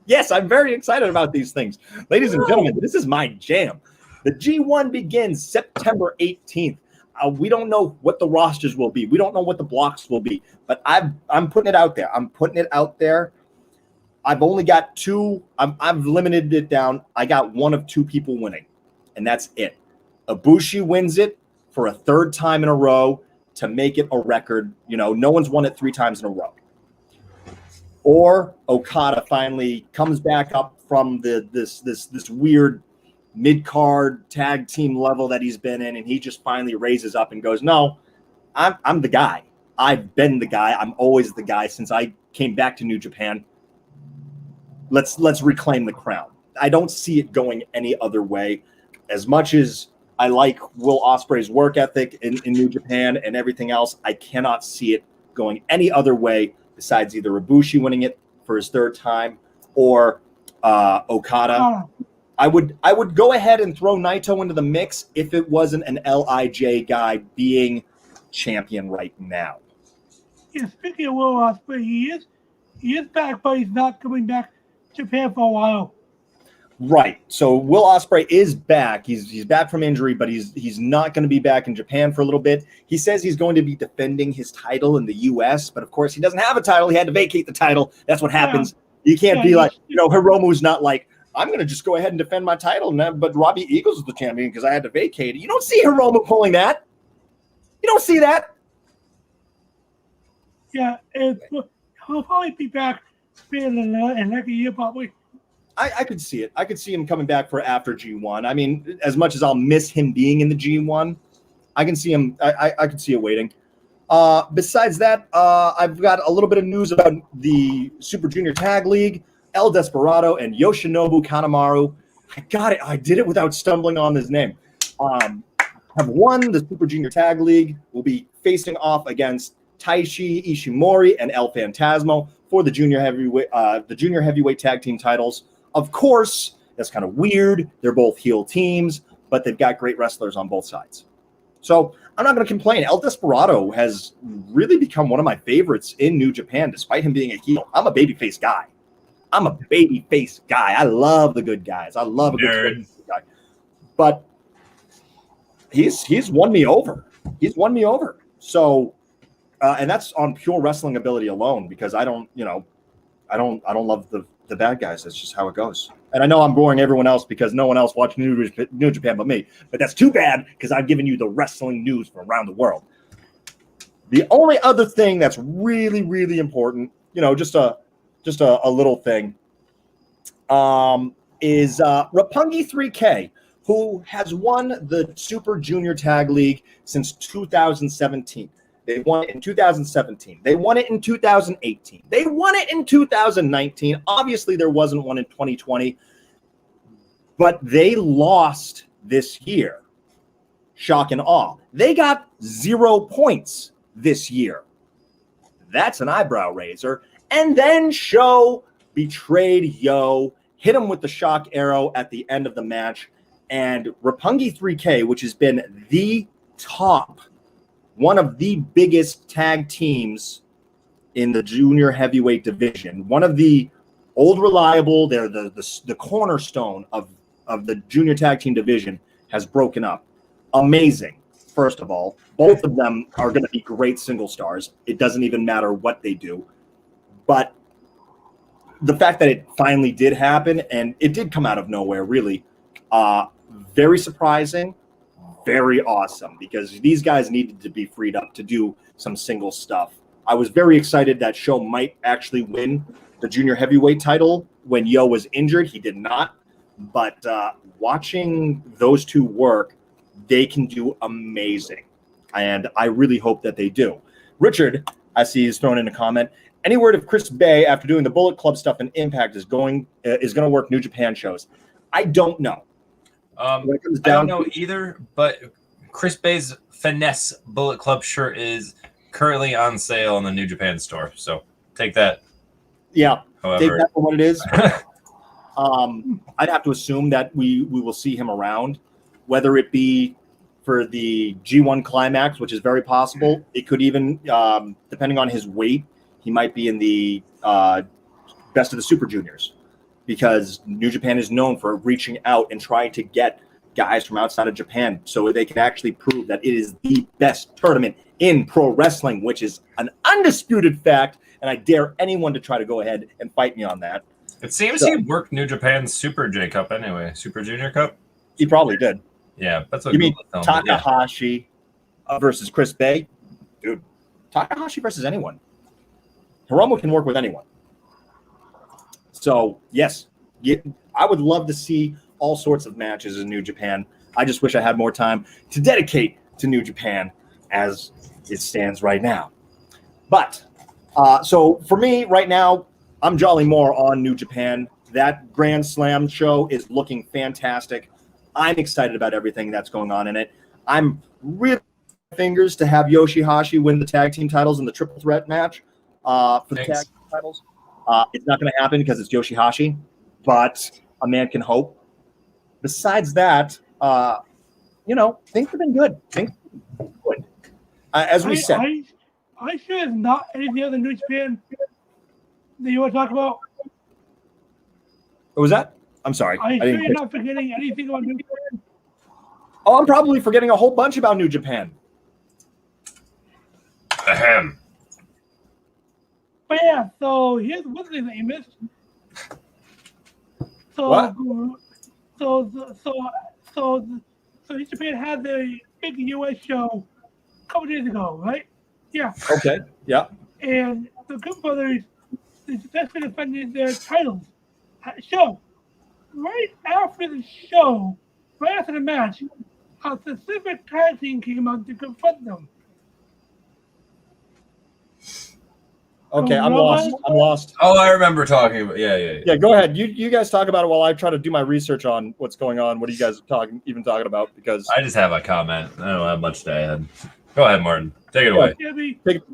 yes, I'm very excited about these things. Ladies and gentlemen, this is my jam. The G1 begins September 18th. We don't know what the rosters will be. We don't know what the blocks will be. But I'm putting it out there. I'm putting it out there. I've only got two. I've limited it down. I got one of two people winning, and that's it. Ibushi wins it for a third time in a row to make it a record. You know, no one's won it 3 times in a row. Or Okada finally comes back up from this weird mid-card tag team level that he's been in, and he just finally raises up and goes, no, I'm the guy. I've been the guy. I'm always the guy since I came back to New Japan. Let's reclaim the crown. I don't see it going any other way. As much as I like Will Ospreay's work ethic in New Japan and everything else, I cannot see it going any other way besides either Ibushi winning it for his third time or Okada. I would go ahead and throw Naito into the mix if it wasn't an LIJ guy being champion right now. Yeah, speaking of Will Ospreay, he is back, but he's not coming back to Japan for a while. Right. So Will Ospreay is back. He's back from injury, but he's not going to be back in Japan for a little bit. He says he's going to be defending his title in the U.S., but of course he doesn't have a title. He had to vacate the title. That's what happens. Yeah. You can't be like, Hiromu's not like, I'm going to just go ahead and defend my title, but Robbie Eagles is the champion because I had to vacate it. You don't see Hiromu pulling that. You don't see that. Yeah, he'll probably be back in like a year, probably. I could see it. I could see him coming back for after G1. I mean, as much as I'll miss him being in the G1, I can see him. I could see it waiting. Besides that, I've got a little bit of news about the Super Junior Tag League. El Desperado and Yoshinobu Kanemaru. I got it. I did it without stumbling on his name. Have won the Super Junior Tag League. Will be facing off against Taishi Ishimori and El Phantasmo for the junior heavyweight tag team titles. Of course, that's kind of weird. They're both heel teams, but they've got great wrestlers on both sides. So I'm not going to complain. El Desperado has really become one of my favorites in New Japan, despite him being a heel. I'm a babyface guy. I love the good guys. I love a good guy. But he's won me over. So, and that's on pure wrestling ability alone, because I don't love the bad guys. That's just how it goes. And I know I'm boring everyone else because no one else watched New Japan but me. But that's too bad because I've given you the wrestling news from around the world. The only other thing that's really, really important, just a little thing, is Roppongi 3K, who has won the Super Junior Tag League since 2017. They won it in 2017. They won it in 2018. They won it in 2019. Obviously, there wasn't one in 2020, but they lost this year. Shock and awe. They got 0 points this year. That's an eyebrow raiser. And then Sho betrayed Yo, hit him with the shock arrow at the end of the match. And Roppongi 3K, which has been the top, one of the biggest tag teams in the junior heavyweight division, one of the old reliable, they're the cornerstone of the junior tag team division, has broken up. Amazing. First of all, both of them are going to be great single stars. It doesn't even matter what they do. But the fact that it finally did happen, and it did come out of nowhere, really, very surprising, very awesome, because these guys needed to be freed up to do some single stuff. I was very excited that Sho might actually win the junior heavyweight title when Yo was injured. He did not. But watching those two work, they can do amazing. And I really hope that they do. Richard, I see, is thrown in a comment. Any word if Chris Bay, after doing the Bullet Club stuff in Impact, is going to work New Japan shows? I don't know. I don't know either, but Chris Bay's Finesse Bullet Club shirt is currently on sale in the New Japan store. So Take that. Yeah, However, take that for what it is. I'd have to assume that we will see him around, whether it be for the G1 Climax, which is very possible. It could even, depending on his weight, he might be in the Best of the Super Juniors, because New Japan is known for reaching out and trying to get guys from outside of Japan so they can actually prove that it is the best tournament in pro wrestling, which is an undisputed fact. And I dare anyone to try to go ahead and fight me on that. it seems he worked New Japan's Super J Cup anyway. Super Junior Cup? He probably did. Yeah, that's what You mean Google told me. Yeah. Takahashi versus Chris Bay? Dude, Takahashi versus anyone. Hiromu can work with anyone. So, yes, I would love to see all sorts of matches in New Japan. I just wish I had more time to dedicate to New Japan as it stands right now. But, so for me right now, I'm jolly more on New Japan. That Grand Slam show is looking fantastic. I'm excited about everything that's going on in it. I'm really fingers to have Yoshihashi win the tag team titles in the triple threat match for the tag team titles. It's not going to happen because it's Yoshihashi, but a man can hope. Besides that, things have been good. Things have been good. As we said. I sure it's not anything other than New Japan that you want to talk about. What was that? I'm sorry. Are you sure you're not forgetting anything about New Japan? Oh, I'm probably forgetting a whole bunch about New Japan. Ahem. But yeah, so here's one thing that you missed. So, What? So New Japan had the big US show a couple days ago, right? Yeah. Okay. Yeah. And the Good Brothers successfully defended their titles at the show. Right after the show, right after the match, a specific tag team came out to confront them. Okay, I'm lost. Oh, I remember talking about. Yeah. Yeah, go ahead. You guys talk about it while I try to do my research on what's going on. What are you guys talking about? Because I just have a comment. I don't have much to add. Go ahead, Martin. Take it away.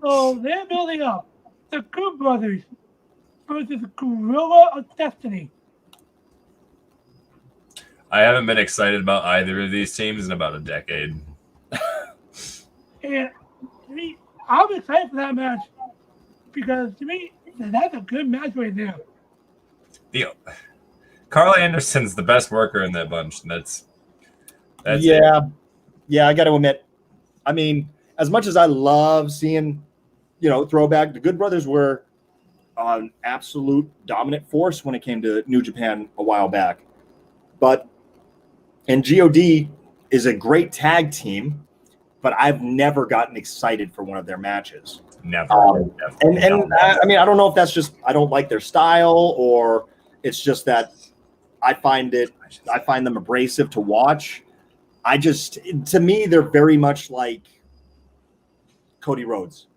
So they're building up the Good Brothers versus Gorilla of Destiny. I haven't been excited about either of these teams in about a decade. And to me, I'm excited for that match because to me, that's a good match right there. Carl Anderson's the best worker in that bunch. That's yeah. I got to admit, I mean, as much as I love seeing, throwback, the Good Brothers were an absolute dominant force when it came to New Japan a while back. And GOD is a great tag team, but I've never gotten excited for one of their matches. Never. I mean, I don't know if that's just I don't like their style, or it's just that I find them abrasive to watch. To me, they're very much like Cody Rhodes.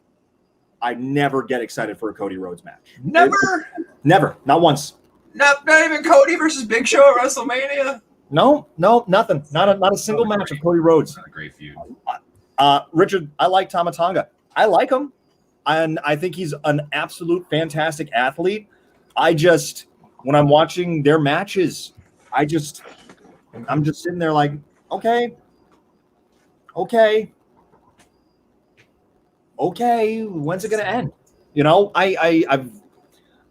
I never get excited for a Cody Rhodes match. Never, not once. not even Cody versus Big Show at WrestleMania. No, nothing. Not a single match of Cody Rhodes. Not a great feud. Richard, I like Tama Tonga. I like him, and I think he's an absolute fantastic athlete. When I'm watching their matches, I'm just sitting there like, okay, when's it gonna end?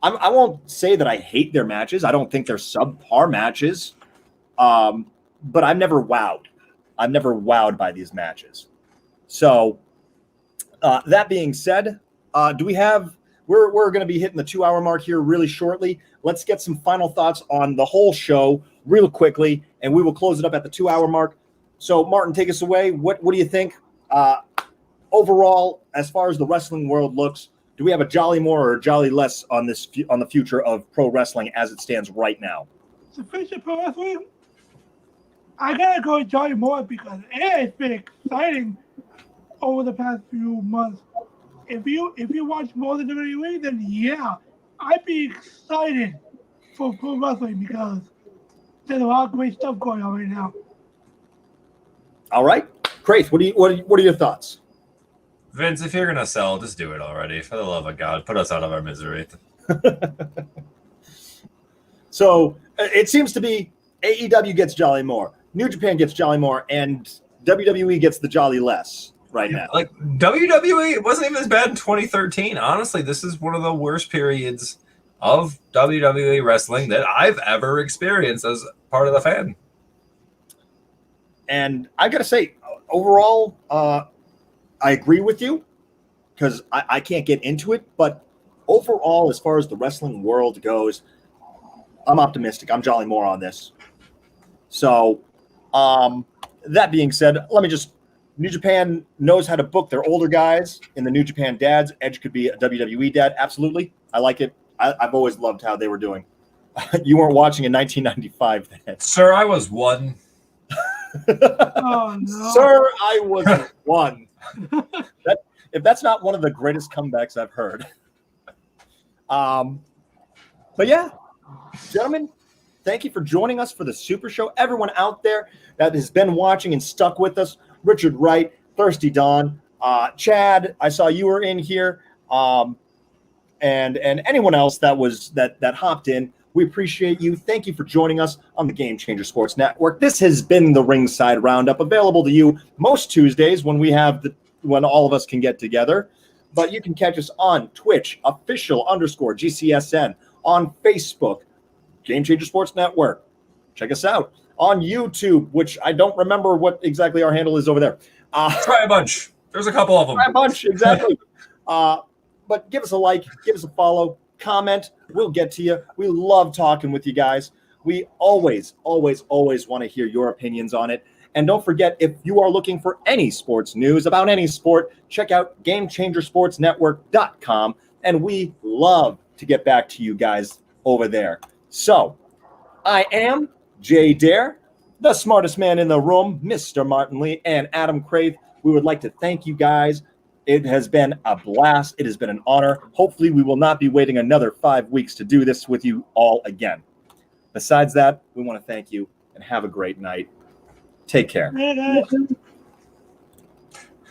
I won't say that I hate their matches. I don't think they're subpar matches, but I'm never wowed. I'm never wowed by these matches. So that being said, we're going to be hitting the 2 hour mark here really shortly. Let's get some final thoughts on the whole show real quickly, and we will close it up at the 2 hour mark. So Martin, take us away. What do you think overall, as far as the wrestling world looks? Do we have a jolly more or a jolly less on the future of pro wrestling as it stands right now? The future of pro wrestling, I gotta go jolly more because it's been exciting over the past few months. If you watch more than WWE, then yeah, I'd be excited for pro wrestling because there's a lot of great stuff going on right now. All right, Craith, what are your thoughts? Vince, if you're gonna sell, just do it already. For the love of God, put us out of our misery. So it seems to be AEW gets jolly more, New Japan gets jolly more, and WWE gets the jolly less right now. Like WWE, it wasn't even as bad in 2013. Honestly, this is one of the worst periods of WWE wrestling that I've ever experienced as part of the fan. And I got to say, overall, I agree with you because I can't get into it. But overall, as far as the wrestling world goes, I'm optimistic. I'm jolly more on this. So that being said, New Japan knows how to book their older guys in the New Japan dads. Edge could be a WWE dad. Absolutely. I like it. I've always loved how they were doing. You weren't watching in 1995 then. Sir, I was one. Oh, no. Sir, I was one. If that's not one of the greatest comebacks I've heard. But yeah, gentlemen, thank you for joining us for the Super Show. Everyone out there that has been watching and stuck with us, Richard Wright, Thirsty Dawn, Chad, I saw you were in here, and anyone else that hopped in. We appreciate you. Thank you for joining us on the Game Changer Sports Network. This has been the Ringside Roundup, available to you most Tuesdays when when all of us can get together. But you can catch us on Twitch, official_GCSN, on Facebook, Game Changer Sports Network. Check us out on YouTube, which I don't remember what exactly our handle is over there. Try a bunch. There's a couple of them. Try a bunch, exactly. But give us a like, give us a follow, comment. We'll get to you. We love talking with you guys. We always, always, always want to hear your opinions on it. And don't forget, if you are looking for any sports news about any sport, check out GameChangerSportsNetwork.com. And we love to get back to you guys over there. So, I am Jay Dare, the smartest man in the room, Mr. Martin Lee, and Adam Craith. We would like to thank you guys. It has been a blast. It has been an honor. Hopefully, we will not be waiting another 5 weeks to do this with you all again. Besides that, we want to thank you and have a great night. Take care. Hey, guys.